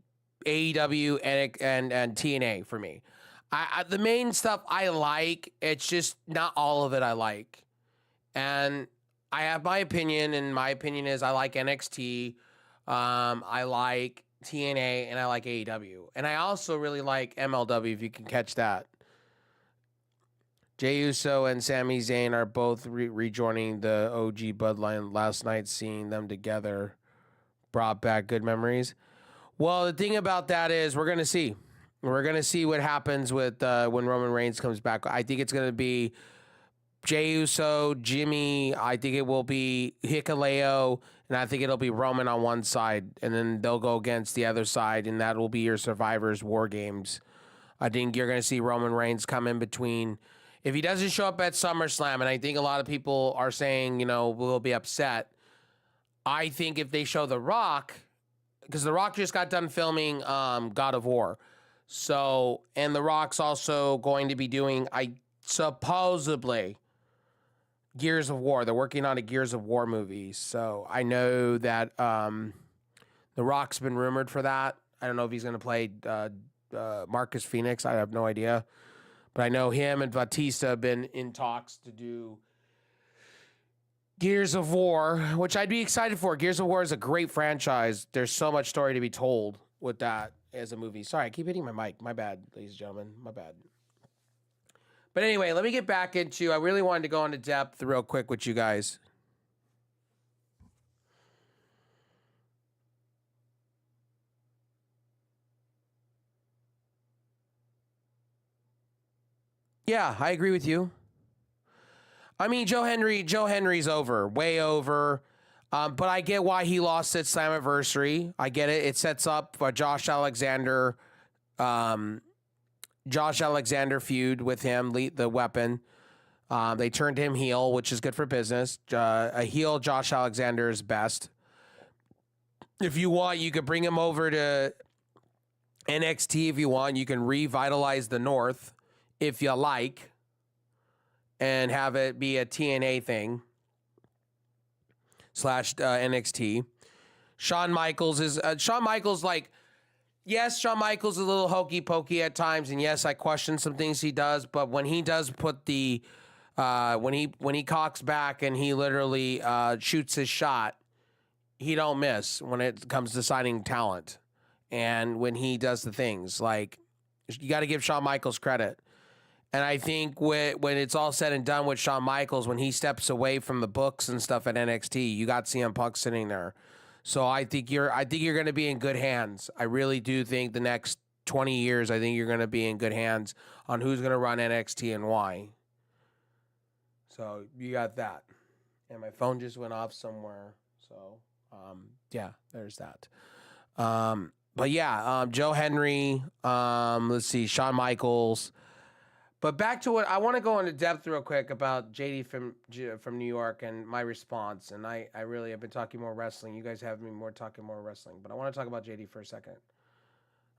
AEW, and TNA for me. The main stuff I like, it's just not all of it I like. And I have my opinion, and my opinion is I like NXT, I like TNA, and I like AEW. And I also really like MLW, if you can catch that. Jey Uso and Sami Zayn are both rejoining the OG Bloodline. Last night, seeing them together brought back good memories. Well, the thing about that is we're going to see. We're going to see what happens with when Roman Reigns comes back. I think it's going to be Jey Uso, Jimmy. I think it will be Hikuleo, and I think it'll be Roman on one side, and then they'll go against the other side, and that will be your Survivor's War Games. I think you're going to see Roman Reigns come in between. If he doesn't show up at SummerSlam, and I think a lot of people are saying, we'll be upset. I think if they show The Rock, because The Rock just got done filming God of War. So, and The Rock's also going to be doing, supposedly, Gears of War. They're working on a Gears of War movie. So I know that The Rock's been rumored for that. I don't know if he's going to play Marcus Phoenix. I have no idea. But I know him and Batista have been in talks to do Gears of War, which I'd be excited for. Gears of War is a great franchise. There's so much story to be told with that as a movie. Sorry, I keep hitting my mic. My bad, ladies and gentlemen. My bad. But anyway, let me get back into, I really wanted to go into depth real quick with you guys. Yeah, I agree with you. I mean, Joe Henry's over, way over. But I get why he lost at Slammiversary. I get it. It sets up a Josh Alexander feud with him, the Weapon. They turned him heel, which is good for business. A heel Josh Alexander is best. If you want, you could bring him over to NXT if you want. You can revitalize the North if you like, and have it be a TNA thing / NXT. Shawn Michaels is like, yes, Shawn Michaels is a little hokey pokey at times, and yes, I question some things he does, but when he does put the when he cocks back and he literally shoots his shot, he don't miss when it comes to signing talent. And when he does the things, like, you got to give Shawn Michaels credit. And I think when it's all said and done with Shawn Michaels, when he steps away from the books and stuff at NXT, you got CM Punk sitting there. So I think you're going to be in good hands. I really do think the next 20 years, I think you're going to be in good hands on who's going to run NXT and why. So you got that. And my phone just went off somewhere. So yeah, there's that. But yeah, Joe Henry, let's see, Shawn Michaels. But back to what I want to go into depth real quick about JD from New York and my response. And I really have been talking more wrestling. You guys have me talking more wrestling. But I want to talk about JD for a second.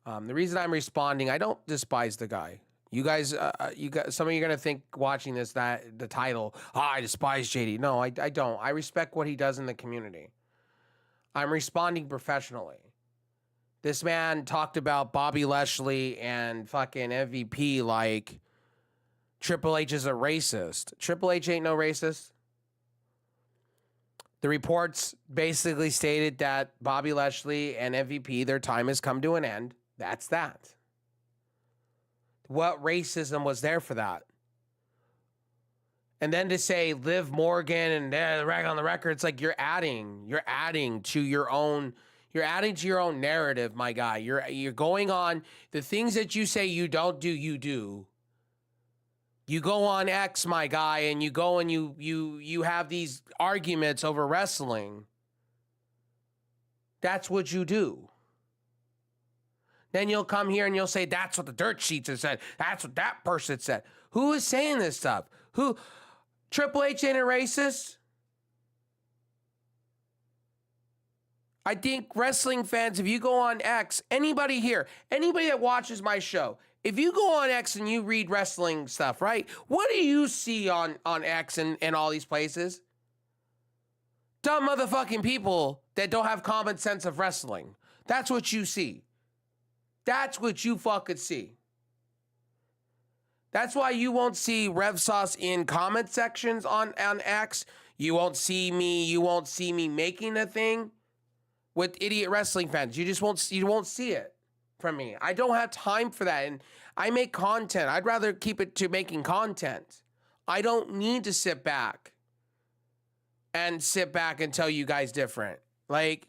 The reason I'm responding, I don't despise the guy. You guys, some of you are going to think watching this that the title, I despise JD. No, I don't. I respect what he does in the community. I'm responding professionally. This man talked about Bobby Lashley and fucking MVP like Triple H is a racist. Triple H ain't no racist. The reports basically stated that Bobby Lashley and MVP, their time has come to an end. That's that. What racism was there for that? And then to say Liv Morgan and rag on the record, it's like you're adding to your own narrative, my guy. You're going on the things that you say you don't do, you do. You go on X, my guy, and you go and you have these arguments over wrestling. That's what you do. Then you'll come here and you'll say, that's what the dirt sheets have said. That's what that person said. Who is saying this stuff? Who? Triple H ain't a racist? I think wrestling fans, if you go on X, anybody here, anybody that watches my show, if you go on X and you read wrestling stuff, right? What do you see on X and all these places? Dumb motherfucking people that don't have common sense of wrestling. That's what you see. That's what you fucking see. That's why you won't see Rev Sauce in comment sections on X. You won't see me making a thing with idiot wrestling fans. You won't see it from me. I don't have time for that. And I make content. I'd rather keep it to making content. I don't need to sit back and tell you guys different. Like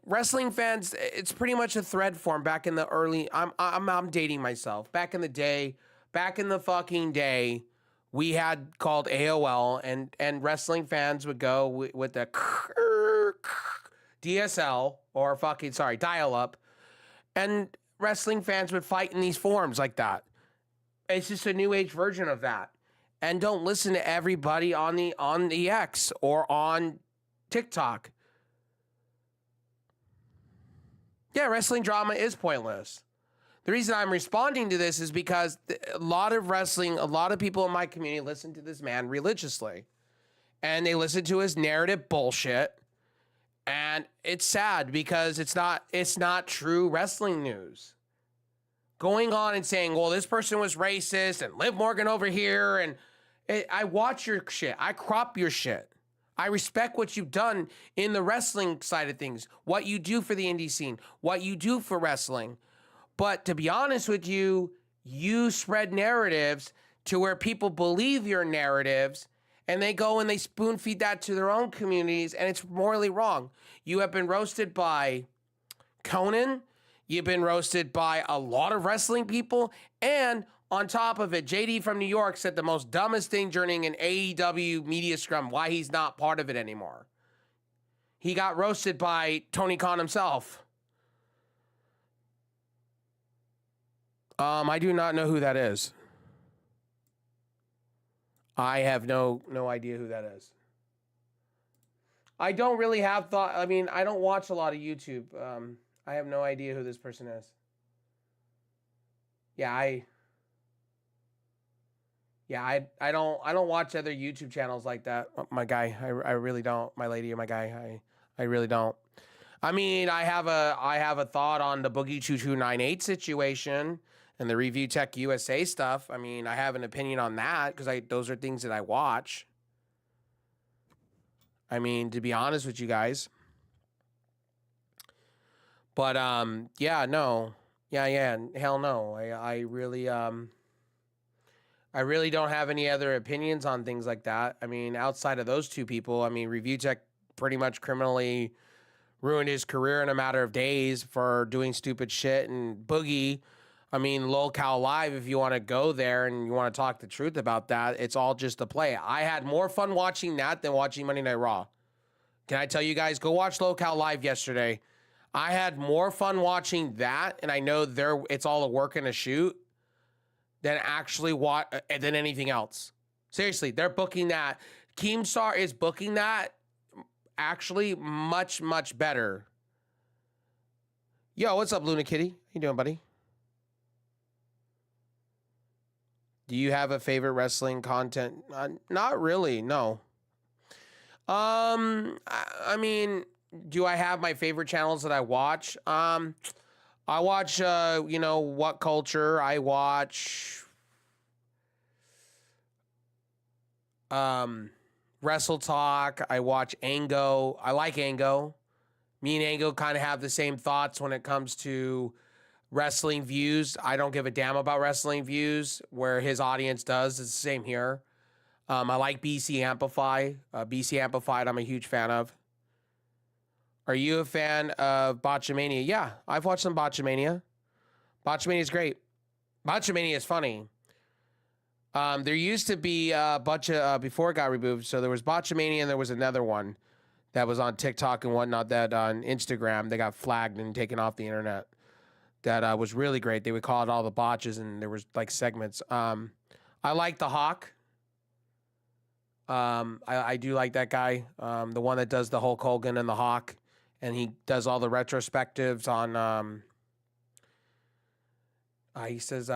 wrestling fans, it's pretty much a thread form back in the early, I'm dating myself. Back in the fucking day, we had called AOL and wrestling fans would go with the DSL or dial up, and wrestling fans would fight in these forums like that. It's just a new age version of that. And don't listen to everybody on the X or on TikTok. Yeah, wrestling drama is pointless. The reason I'm responding to this is because a lot of people in my community listen to this man religiously. And they listen to his narrative bullshit. And it's sad because it's not true wrestling news. Going on and saying, well, this person was racist and Liv Morgan over here. And I watch your shit. I crop your shit. I respect what you've done in the wrestling side of things, what you do for the indie scene, what you do for wrestling. But to be honest with you, you spread narratives to where people believe your narratives and they go and they spoon feed that to their own communities, and it's morally wrong. You have been roasted by Conan. You've been roasted by a lot of wrestling people. And on top of it, JD from New York said the most dumbest thing during an AEW media scrum, why he's not part of it anymore. He got roasted by Tony Khan himself. I do not know who that is. I have no idea who that is. I don't really have thought. I mean, I don't watch a lot of YouTube. I have no idea who this person is. I don't watch other YouTube channels like that. My guy, I really don't. My lady or my guy, I really don't. I mean, I have a thought on the Boogie 2298 situation and the Review Tech USA stuff. I mean, I have an opinion on that because those are things that I watch. I mean, to be honest with you guys. But hell no. I really don't have any other opinions on things like that. I mean, outside of those two people, I mean, Review Tech pretty much criminally ruined his career in a matter of days for doing stupid shit. And Boogie, I mean, LolCal Live, if you want to go there and you want to talk the truth about that, it's all just a play. I had more fun watching that than watching Monday Night Raw. Can I tell you guys, go watch LolCal Live yesterday. I had more fun watching that, and I know it's all a work and a shoot, than actually than anything else. Seriously, they're booking that. Keemstar is booking that actually much, much better. Yo, what's up, Luna Kitty? How you doing, buddy? Do you have a favorite wrestling content? Not really, no. I mean, do I have my favorite channels that I watch? I watch, What Culture. I watch Wrestle Talk. I watch Ango. I like Ango. Me and Ango kind of have the same thoughts when it comes to wrestling views. I don't give a damn about wrestling views, where his audience does. It's the same here. I like BC Amplify. BC Amplified, I'm a huge fan of. Are you a fan of Botchamania? Yeah, I've watched some Botchamania. Botchamania is great. Botchamania is funny. There used to be a bunch of, before it got removed, so there was Botchamania and there was another one that was on TikTok and whatnot, that on Instagram, they got flagged and taken off the internet. That was really great. They would call it all the botches, and there was like segments. I like the Hawk. I do like that guy. The one that does the Hulk Hogan and the Hawk, and he does all the retrospectives on. He says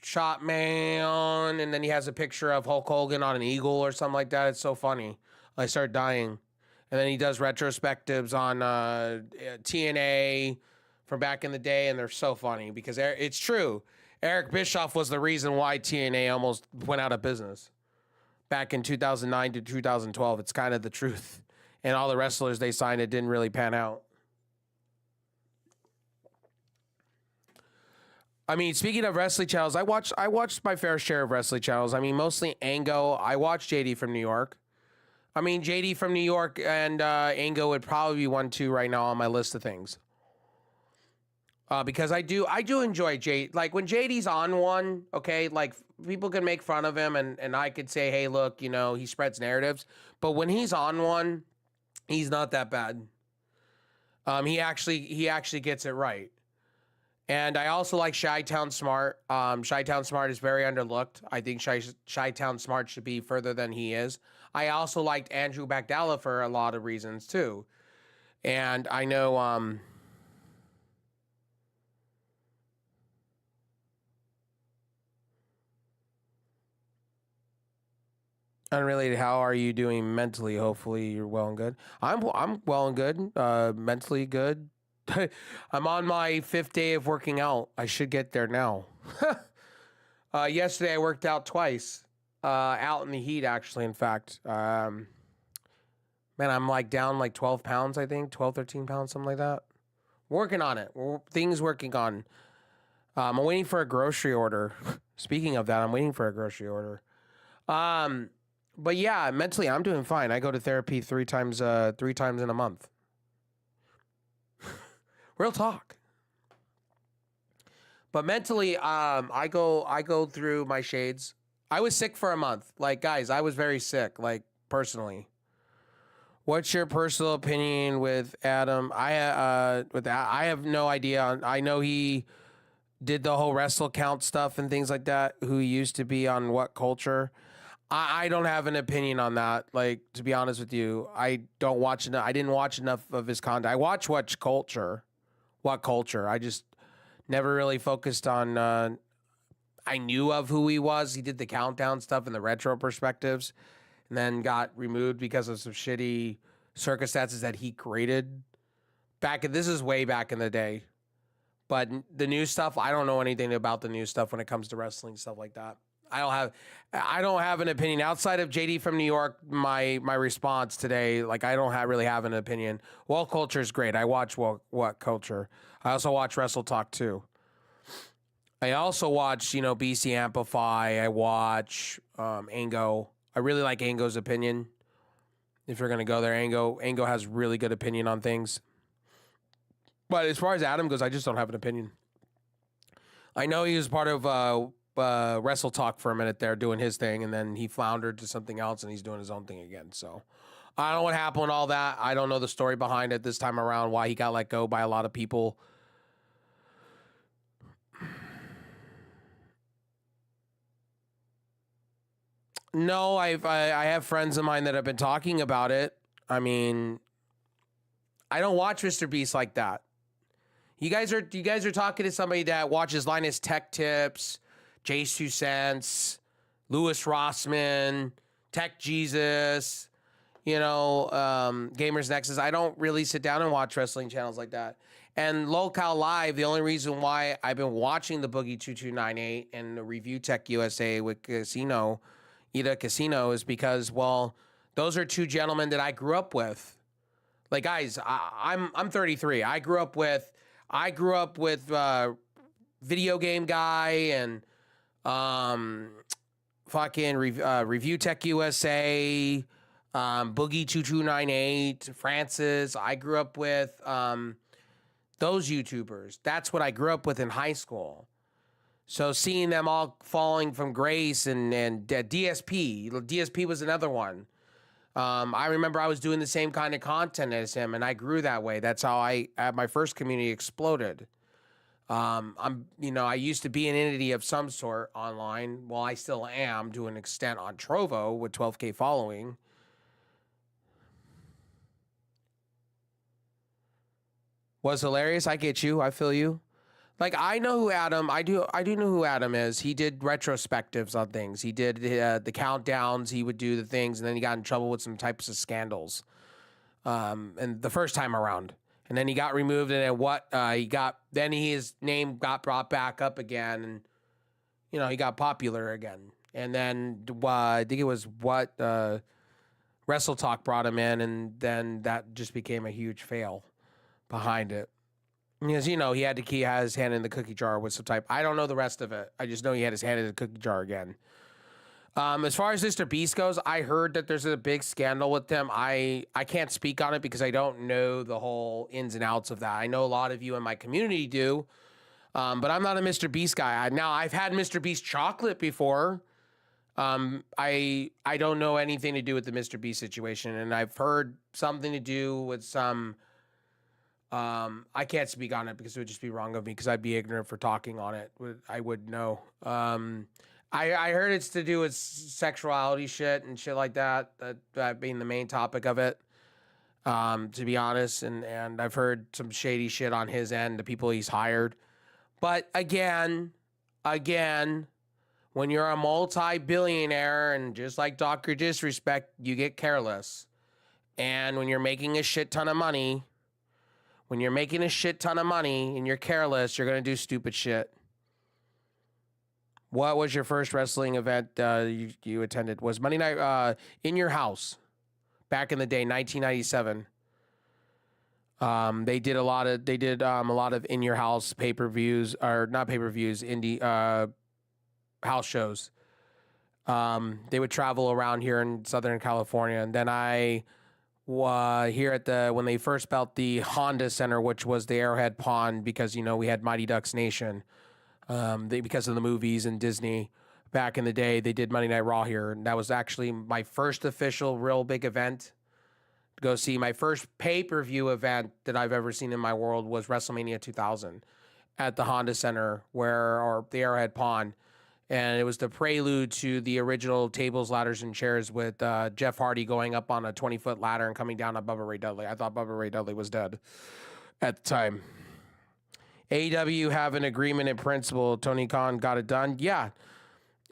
"Shot Man," and then he has a picture of Hulk Hogan on an eagle or something like that. It's so funny. I start dying, and then he does retrospectives on TNA from back in the day, and they're so funny because it's true. Eric Bischoff was the reason why TNA almost went out of business back in 2009 to 2012. It's kind of the truth. And all the wrestlers they signed, it didn't really pan out. I mean, speaking of wrestling channels, I watched my fair share of wrestling channels. I mean, mostly Ango. I watched JD from New York. I mean, JD from New York and Ango would probably be 1-2 right now on my list of things. Because I do enjoy JD. Like when JD's on one, okay, like people can make fun of him and I could say, hey, look, he spreads narratives. But when he's on one, he's not that bad. He actually gets it right. And I also like Chi-Town Smart. Chi-Town Smart is very underlooked. I think Chi-Town Smart should be further than he is. I also liked Andrew Bagdala for a lot of reasons too. And I know unrelated, how are you doing mentally? Hopefully you're well and good. I'm well and good. Mentally good. I'm on my 5th day of working out. I should get there now. Yesterday I worked out twice. Out in the heat, actually, in fact. Man, I'm like down like 12 pounds, I think. 12, 13 pounds, something like that. Working on it. Things working on. I'm waiting for a grocery order. Speaking of that, I'm waiting for a grocery order. But yeah, mentally I'm doing fine. I go to therapy three times in a month. Real talk. But mentally, I go through my shades. I was sick for a month. Like, guys, I was very sick, like, personally. What's your personal opinion with Adam? I have no idea. I know he did the whole wrestle count stuff and things like that, who he used to be on What Culture. I don't have an opinion on that. Like, to be honest with you, I don't watch enough. I didn't watch enough of his content. I watch What Culture. I just never really focused on. I knew of who he was. He did the countdown stuff and the retro perspectives, and then got removed because of some shitty circumstances that he created. This is way back in the day. But the new stuff, I don't know anything about the new stuff when it comes to wrestling, stuff like that. I don't have an opinion outside of JD from New York. My response today, like, I don't really have an opinion. What Culture is great. I watch What Culture. I also watch Wrestle Talk too. I also watch, BC Amplify. I watch Ango. I really like Ango's opinion. If you're gonna go there, Ango has really good opinion on things. But as far as Adam goes, I just don't have an opinion. I know he was part of Wrestle Talk for a minute there, doing his thing, and then he floundered to something else, and he's doing his own thing again. So I don't know what happened, all that. I don't know the story behind it this time around, why he got let go by a lot of people. No, I have friends of mine that have been talking about it. I mean, I don't watch Mr. Beast like that. You guys are talking to somebody that watches Linus Tech Tips, Jace 2 Cents, Louis Rossman, Tech Jesus, Gamers Nexus. I don't really sit down and watch wrestling channels like that. And Locale Live, the only reason why I've been watching the Boogie 2298 and the Review Tech USA with Ida Casino is because, well, those are two gentlemen that I grew up with. Like, guys, I'm 33. I grew up with Video Game Guy and fucking Review Tech USA, Boogie 2298, Francis. I grew up with those YouTubers. That's what I grew up with in high school. So seeing them all falling from grace and DSP was another one. I remember I was doing the same kind of content as him, and I grew that way. That's how my first community exploded. I used to be an entity of some sort online. Well, I still am to an extent on Trovo with 12K following. Was hilarious. I get you. I feel you. Like, I know who Adam. I do know who Adam is. He did retrospectives on things. He did the countdowns. He would do the things, and then he got in trouble with some types of scandals. And the first time around, and then he got removed, and then his name got brought back up again, and he got popular again. And then I think it was Wrestle Talk brought him in, and then that just became a huge fail behind it. Because, he had to have his hand in the cookie jar with some type. I don't know the rest of it. I just know he had his hand in the cookie jar again. As far as Mr. Beast goes, I heard that there's a big scandal with him. I can't speak on it because I don't know the whole ins and outs of that. I know a lot of you in my community do, but I'm not a Mr. Beast guy. I've had Mr. Beast chocolate before. I don't know anything to do with the Mr. Beast situation, and I've heard something to do with some I can't speak on it because it would just be wrong of me because I'd be ignorant for talking on it. I would know. I heard it's to do with sexuality shit and shit like that. That being the main topic of it. To be honest, and I've heard some shady shit on his end, the people he's hired. But again, when you're a multi-billionaire and just like Dr. Disrespect, you get careless. And when you're making a shit ton of money, and you're careless, you're going to do stupid shit. What was your first wrestling event you attended? Was Monday Night in your house back in the day, 1997. They did a lot of in your house pay-per-views, or not pay-per-views, indie house shows. They would travel around here in Southern California, and then I here at when they first built the Honda Center, which was the Arrowhead Pond, because we had Mighty Ducks Nation, because of the movies and Disney. Back in the day, they did Monday Night Raw here, and that was actually my first official real big event. Go see my first pay-per-view event that I've ever seen in my world was WrestleMania 2000 at the Honda Center, or the Arrowhead Pond. And it was the prelude to the original tables, ladders, and chairs with Jeff Hardy going up on a 20-foot ladder and coming down on Bubba Ray Dudley. I thought Bubba Ray Dudley was dead at the time. AEW have an agreement in principle. Tony Khan got it done. Yeah,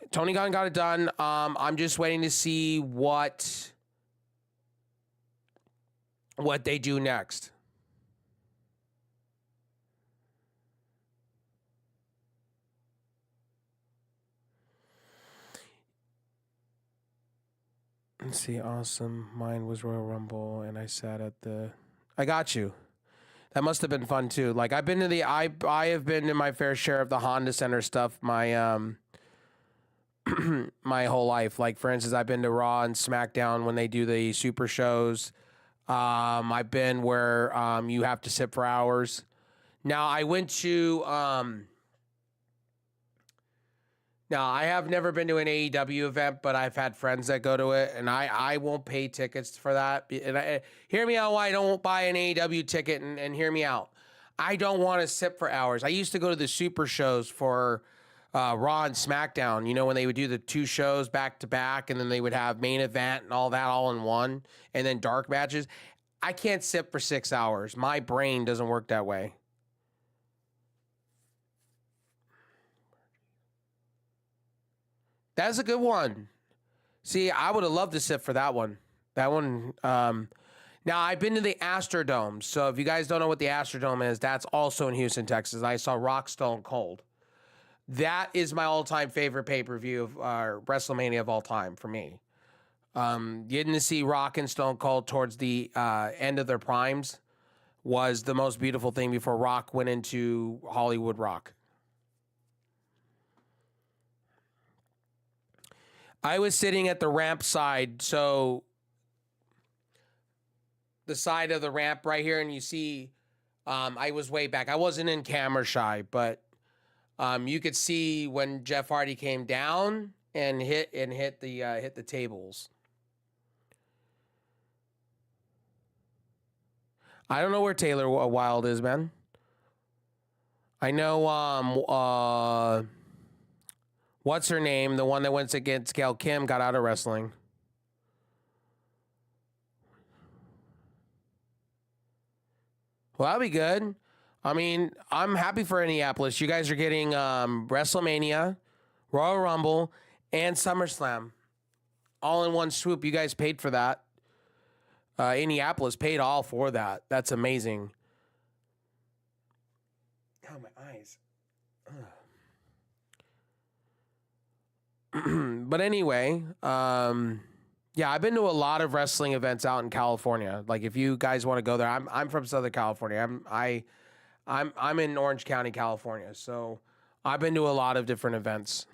Tony Khan got it done. I'm just waiting to see what they do next. Let's see. Awesome. Mine was Royal Rumble, and I sat at the. I got you. That must have been fun too. Like I've been to I have been to my fair share of the Honda Center stuff. My my whole life. Like for instance, I've been to Raw and SmackDown when they do the super shows. I've been where you have to sit for hours. Now I went to now I have never been to an AEW event, but I've had friends that go to it, and I won't pay tickets for that. And hear me out why I don't buy an AEW ticket, and hear me out. I don't want to sit for hours. I used to go to the super shows for Raw and SmackDown, when they would do the two shows back to back, and then they would have main event and all that all in one, and then dark matches. I can't sit for 6 hours. My brain doesn't work that way. That's a good one. See, I would have loved to sit for that one. That one. Now, I've been to the Astrodome. So if you guys don't know what the Astrodome is, that's also in Houston, Texas. I saw Rock Stone Cold. That is my all-time favorite pay-per-view of WrestleMania of all time for me. Getting to see Rock and Stone Cold towards the end of their primes was the most beautiful thing before Rock went into Hollywood Rock. I was sitting at the ramp side, so the side of the ramp right here, and you see I was way back. I wasn't in camera shy, but you could see when Jeff Hardy came down and hit the tables. I don't know where Taylor Wilde is, man. I know what's her name? The one that went against Gail Kim got out of wrestling. Well, that'll be good. I mean, I'm happy for Indianapolis. You guys are getting WrestleMania, Royal Rumble, and SummerSlam all in one swoop. You guys paid for that. Indianapolis paid all for that. That's amazing. Oh, my eyes. But anyway, yeah, I've been to a lot of wrestling events out in California. Like if you guys want to go there, I'm from Southern California. I'm in Orange County, California. So I've been to a lot of different events.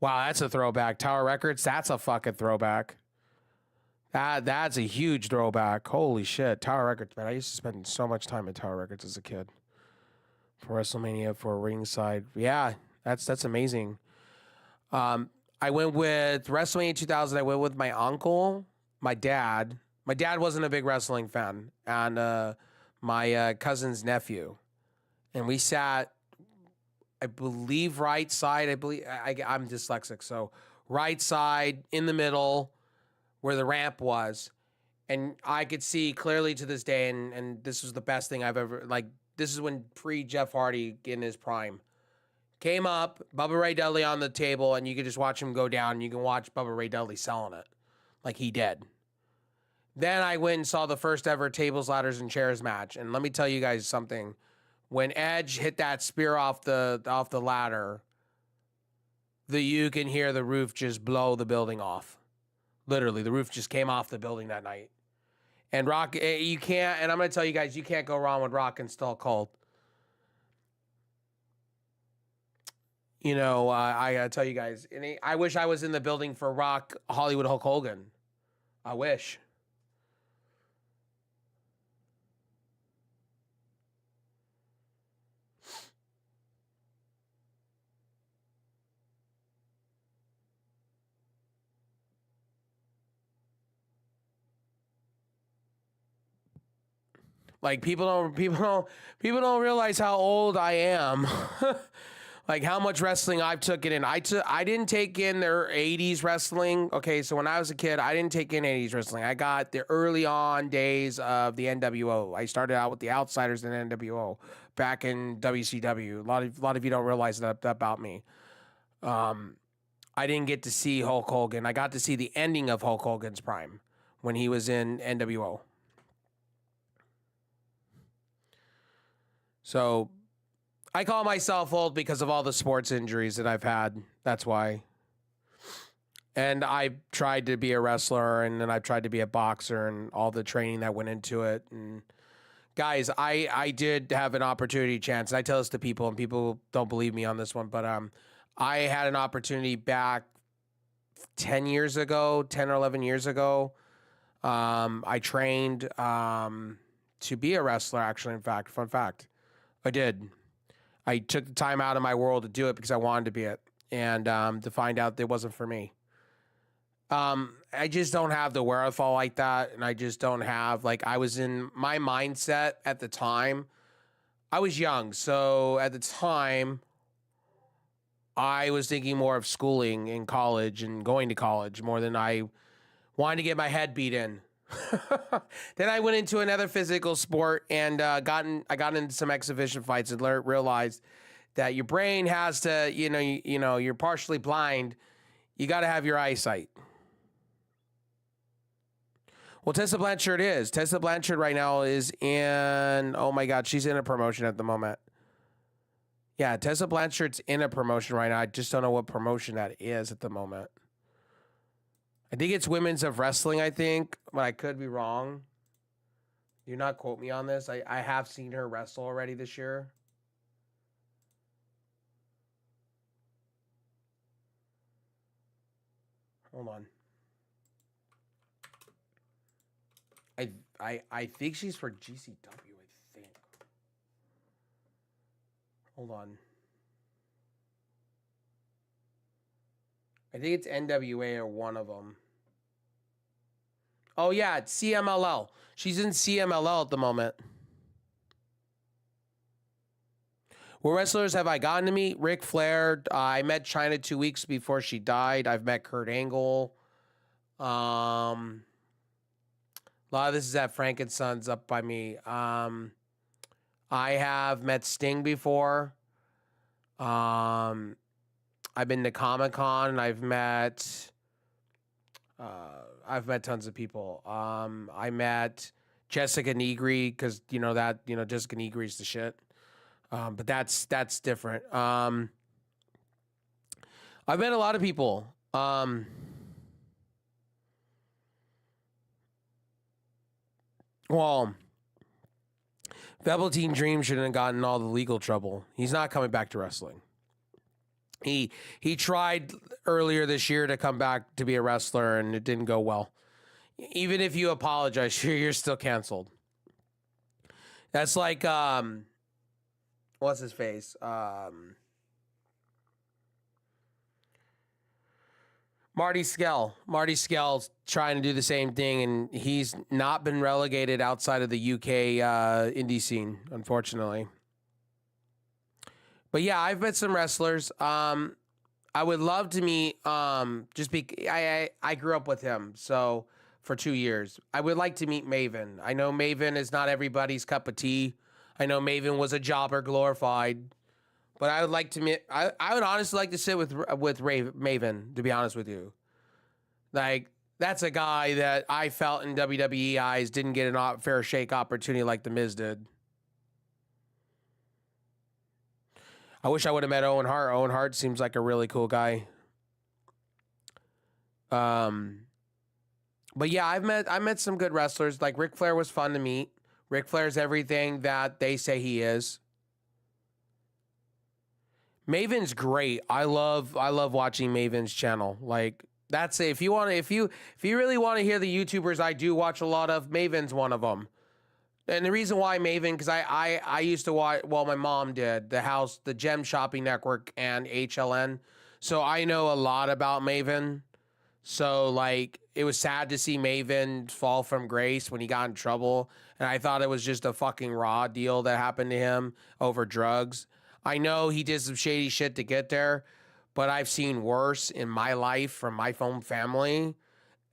Wow, that's a throwback. Tower Records, that's a fucking throwback. That's a huge throwback. Holy shit. Tower Records, man. I used to spend so much time at Tower Records as a kid. For WrestleMania, for ringside. Yeah, that's amazing. I went with WrestleMania 2000. I went with my uncle, my dad, My dad wasn't a big wrestling fan, and my cousin's nephew, and we sat, I believe, right side. I'm dyslexic, so right side in the middle where the ramp was, and I could see clearly to this day, and this was the best thing I've ever, like, this is when pre-Jeff Hardy in his prime. Came up, Bubba Ray Dudley on the table, and you could just watch him go down, and you can watch Bubba Ray Dudley selling it like he did. Then I went and saw the first ever tables, ladders, and chairs match, and let me tell you guys something. When Edge hit that spear off the ladder, you can hear the roof just blow the building off. Literally, the roof just came off the building that night. And Rock, you can't, and I'm going to tell you guys, you can't go wrong with Rock and Stone Cold. You know, I got to tell you guys, I wish I was in the building for Rock Hollywood Hulk Hogan. I wish. Like people don't realize how old I am. Like how much wrestling I've taken in. I didn't take in their 80s wrestling. Okay, so when I was a kid, I didn't take in 80s wrestling. I got the early on days of the NWO. I started out with the Outsiders in NWO back in WCW. A lot of you don't realize that about me. I didn't get to see Hulk Hogan. I got to see the ending of Hulk Hogan's prime when he was in NWO. So I call myself old because of all the sports injuries that I've had. That's why. And I tried to be a wrestler, and then I tried to be a boxer, and all the training that went into it. And guys, I did have an opportunity chance. And I tell this to people, and people don't believe me on this one, but I had an opportunity back 10 years ago, 10 or 11 years ago. I trained to be a wrestler, actually, in fact. Fun fact. I did. I took the time out of my world to do it because I wanted to be it, and to find out it wasn't for me. I just don't have the wherewithal like that, and I just don't have, like, I was in my mindset at the time. I was young, so at the time, I was thinking more of schooling in college and going to college more than I wanted to get my head beat in. Then I went into another physical sport and I got into some exhibition fights and realized that your brain has to, you're partially blind. You got to have your eyesight. Well, Tessa Blanchard is. Tessa Blanchard right now is in, oh my God, she's in a promotion at the moment. Yeah, Tessa Blanchard's in a promotion right now. I just don't know what promotion that is at the moment. I think it's Women's of Wrestling, I think, but I could be wrong. Do not quote me on this. I have seen her wrestle already this year. Hold on. I think she's for GCW, I think. Hold on. I think it's NWA or one of them. Oh, yeah, it's CMLL. She's in CMLL at the moment. What wrestlers have I gotten to meet? Ric Flair. I met Chyna 2 weeks before she died. I've met Kurt Angle. A lot of this is at Frank and Sons up by me. I have met Sting before. I've been to Comic-Con, and I've met tons of people. I met Jessica Negri because Jessica Negri's the shit. But that's different. I've met a lot of people. Well, Velveteen Dream shouldn't have gotten all the legal trouble. He's not coming back to wrestling. He tried earlier this year to come back to be a wrestler, and it didn't go well. Even if you apologize, you're still canceled. That's like, what's his face? Marty Skell's trying to do the same thing, and he's not been relegated outside of the UK indie scene, unfortunately. But yeah, I've met some wrestlers. I would love to meet. I grew up with him, so for 2 years, I would like to meet Maven. I know Maven is not everybody's cup of tea. I know Maven was a jobber glorified. But I would like to meet. I would honestly like to sit with Maven. To be honest with you, like that's a guy that I felt in WWE eyes didn't get an fair shake opportunity like the Miz did. I wish I would have met Owen Hart. Owen Hart seems like a really cool guy. But yeah, I met some good wrestlers. Like Ric Flair was fun to meet. Ric Flair's everything that they say he is. Maven's great. I love watching Maven's channel. Like that's it. If you really want to hear the YouTubers I do watch a lot of, Maven's one of them. And the reason why Maven, because I used to watch, well, my mom did, the Gem Shopping Network and HLN. So I know a lot about Maven. So like it was sad to see Maven fall from grace when he got in trouble. And I thought it was just a fucking raw deal that happened to him over drugs. I know he did some shady shit to get there, but I've seen worse in my life from my own family.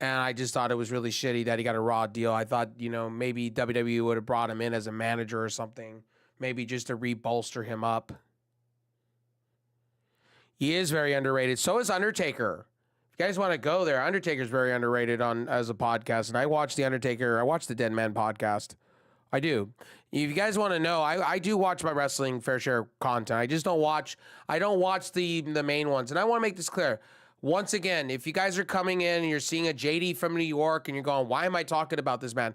And I just thought it was really shitty that he got a raw deal. I thought, maybe WWE would have brought him in as a manager or something, maybe just to re-bolster him up. He is very underrated. So is Undertaker. If you guys want to go there, Undertaker's very underrated as a podcast. And I watch the Dead Man podcast. I do. If you guys want to know, I do watch my wrestling fair share content. I don't watch the main ones. And I want to make this clear. Once again, if you guys are coming in and you're seeing a JD from New York and you're going, why am I talking about this man?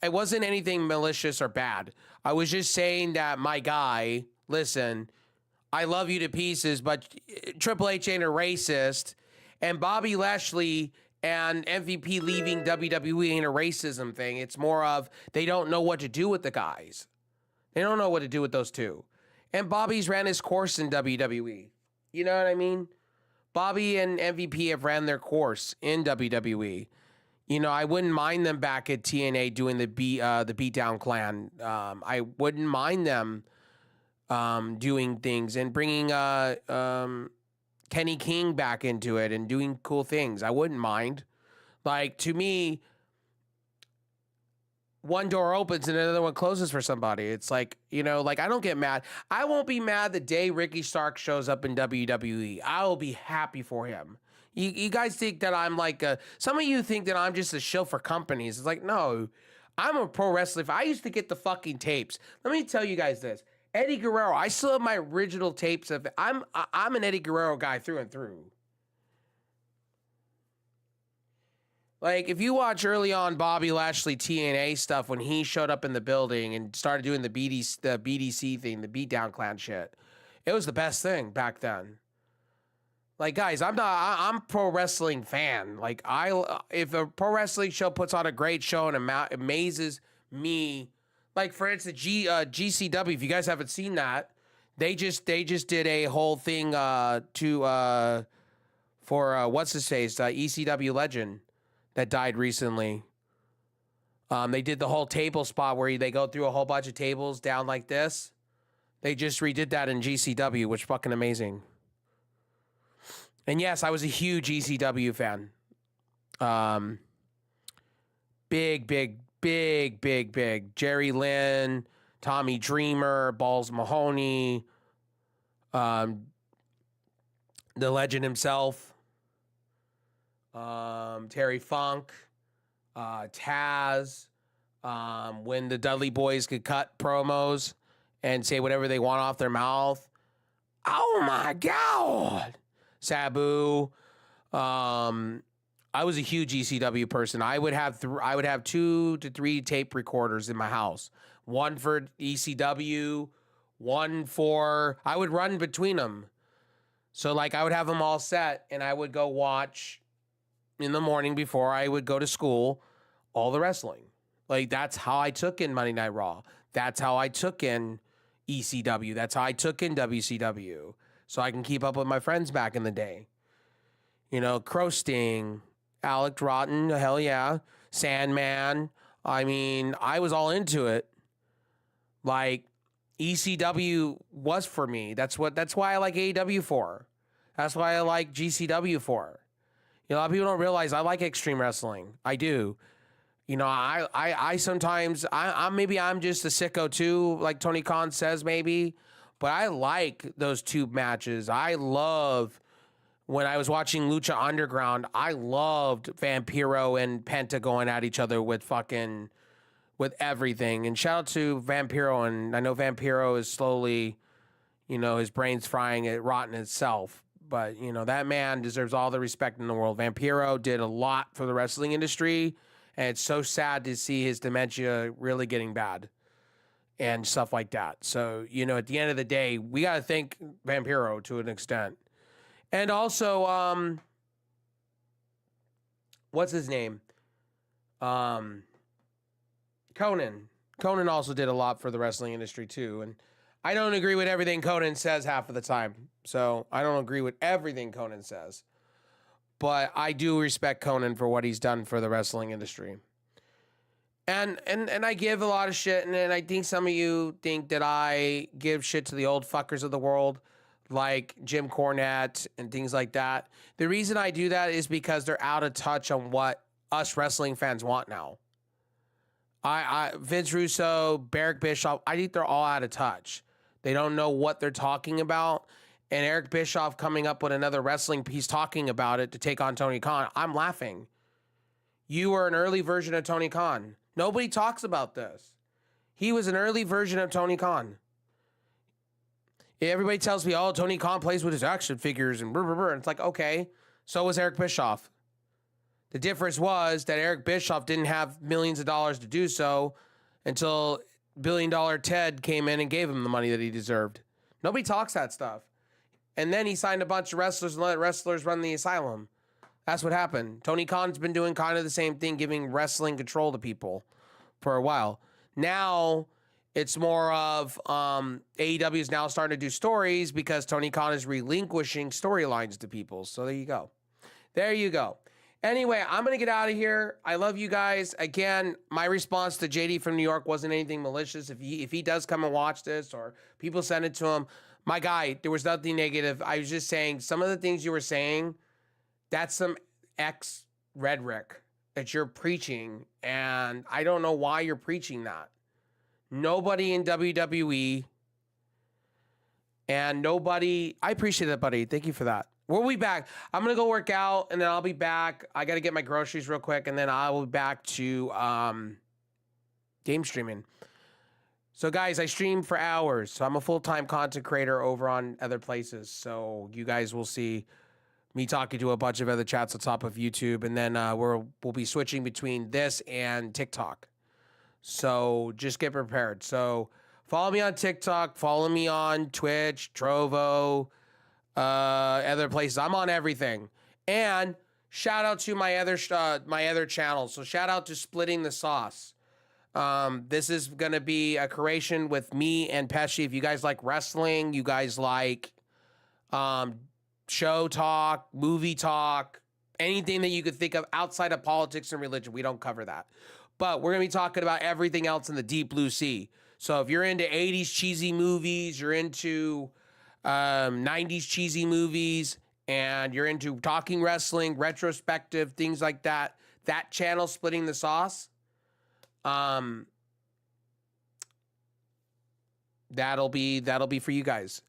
It wasn't anything malicious or bad. I was just saying that my guy, listen, I love you to pieces, but Triple H ain't a racist. And Bobby Lashley and MVP leaving WWE ain't a racism thing. It's more of they don't know what to do with the guys. They don't know what to do with those two. And Bobby's ran his course in WWE. You know what I mean? Bobby and MVP have ran their course in WWE. I wouldn't mind them back at TNA doing the Beatdown Clan. I wouldn't mind them doing things and bringing Kenny King back into it and doing cool things. I wouldn't mind. Like, to me, one door opens and another one closes for somebody. It's like, I don't get mad. I won't be mad the day Ricky Stark shows up in WWE. I will be happy for him. You guys think that I'm like some of you think that I'm just a shill for companies. It's like, no, I'm a pro wrestler. I used to get the fucking tapes. Let me tell you guys this. Eddie Guerrero, I still have my original tapes of it. I'm an Eddie Guerrero guy through and through. Like, if you watch early on Bobby Lashley TNA stuff when he showed up in the building and started doing the BDC thing, the Beatdown Clan shit, it was the best thing back then. Like, guys, I'm a pro wrestling fan. Like, if a pro wrestling show puts on a great show and amazes me, like, for instance, GCW, if you guys haven't seen that, they just did a whole thing for what's his face, ECW legend that died recently. They did the whole table spot where they go through a whole bunch of tables down like this. They just redid that in GCW, which is fucking amazing. And yes, I was a huge ECW fan. Big. Jerry Lynn, Tommy Dreamer, Balls Mahoney, the legend himself, Terry Funk, Taz, when the Dudley Boys could cut promos and say whatever they want off their mouth. Oh my God. Sabu. I was a huge ECW person. I would have 2 to 3 tape recorders in my house. One for ECW, one for... I would run between them. So, like, I would have them all set, and I would go watch in the morning before I would go to school all the wrestling. Like, that's how I took in Monday Night Raw. That's how I took in ECW. That's how I took in WCW. So I can keep up with my friends back in the day. Crow Sting, Alec Rotten, hell yeah, Sandman. I mean, I was all into it. Like, ECW was for me. That's why I like AEW for. That's why I like GCW for. A lot of people don't realize I like extreme wrestling. I do. I sometimes I'm just a sicko too, like Tony Khan says maybe, but I like those tube matches. I love when I was watching Lucha Underground. I loved Vampiro and Penta going at each other with everything. And shout out to Vampiro, and I know Vampiro is slowly, his brain's frying it, rotten itself. But, that man deserves all the respect in the world. Vampiro did a lot for the wrestling industry, and it's so sad to see his dementia really getting bad and stuff like that. So, at the end of the day, we got to thank Vampiro to an extent. And also, what's his name? Conan. Conan also did a lot for the wrestling industry, too. And I don't agree with everything Conan says half of the time. So I don't agree with everything Conan says. But I do respect Conan for what he's done for the wrestling industry. And I give a lot of shit, and I think some of you think that I give shit to the old fuckers of the world, like Jim Cornette and things like that. The reason I do that is because they're out of touch on what us wrestling fans want now. Vince Russo, Eric Bischoff, I think they're all out of touch. They don't know what they're talking about. And Eric Bischoff coming up with another wrestling piece talking about it to take on Tony Khan. I'm laughing. You were an early version of Tony Khan. Nobody talks about this. He was an early version of Tony Khan. Everybody tells me, oh, Tony Khan plays with his action figures and blah, blah, blah. And it's like, okay, so was Eric Bischoff. The difference was that Eric Bischoff didn't have millions of dollars to do so until $1 billion Ted came in and gave him the money that he deserved. Nobody talks that stuff. And then he signed a bunch of wrestlers and let wrestlers run the asylum. That's what happened. Tony Khan's been doing kind of the same thing, giving wrestling control to people for a while. Now it's more of AEW is now starting to do stories because Tony Khan is relinquishing storylines to people. So there you go. There you go. Anyway, I'm going to get out of here. I love you guys. Again, my response to JD from New York wasn't anything malicious. If he does come and watch this or people send it to him, my guy, there was nothing negative. I was just saying some of the things you were saying, that's some rhetoric that you're preaching, and I don't know why you're preaching that. Nobody in WWE and nobody... I appreciate that, buddy. Thank you for that. We'll be back. I'm going to go work out, and then I'll be back. I got to get my groceries real quick, and then I will be back to game streaming. So, guys, I stream for hours. So I'm a full-time content creator over on other places. So you guys will see me talking to a bunch of other chats on top of YouTube. And then we'll be switching between this and TikTok. So just get prepared. So follow me on TikTok. Follow me on Twitch, Trovo, other places. I'm on everything. And shout out to my other channels. So shout out to Splitting the Sauce. This is going to be a creation with me and Pesci. If you guys like wrestling, you guys like show talk, movie talk, anything that you could think of outside of politics and religion, we don't cover that. But we're going to be talking about everything else in the deep blue sea. So if you're into 80s cheesy movies, you're into 90s cheesy movies, and you're into talking wrestling, retrospective, things like that, that channel, Splitting the Sauce, that'll be for you guys.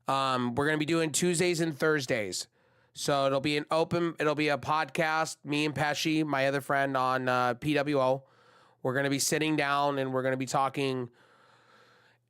We're going to be doing Tuesdays and Thursdays. So it'll be a podcast, me and Pesci, my other friend on PWO. We're going to be sitting down and we're going to be talking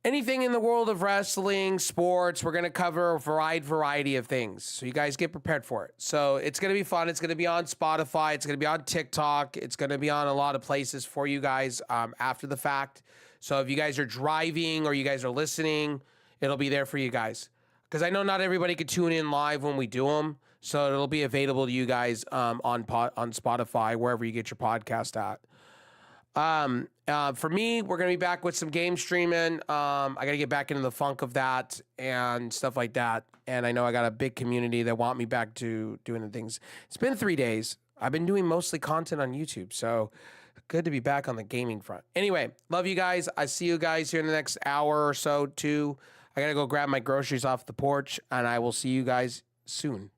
anything in the world of wrestling, sports. We're going to cover a variety of things. So you guys get prepared for it. So it's going to be fun. It's going to be on Spotify. It's going to be on TikTok. It's going to be on a lot of places for you guys after the fact. So if you guys are driving or you guys are listening, it'll be there for you guys. Because I know not everybody can tune in live when we do them. So it'll be available to you guys on Spotify, wherever you get your podcast at. For me, we're gonna be back with some game streaming. I gotta get back into the funk of that and stuff like that. And I know I got a big community that want me back to doing the things. It's been 3 days. I've been doing mostly content on YouTube, so good to be back on the gaming front. Anyway, love you guys. I see you guys here in the next hour or so too. I gotta go grab my groceries off the porch, and I will see you guys soon.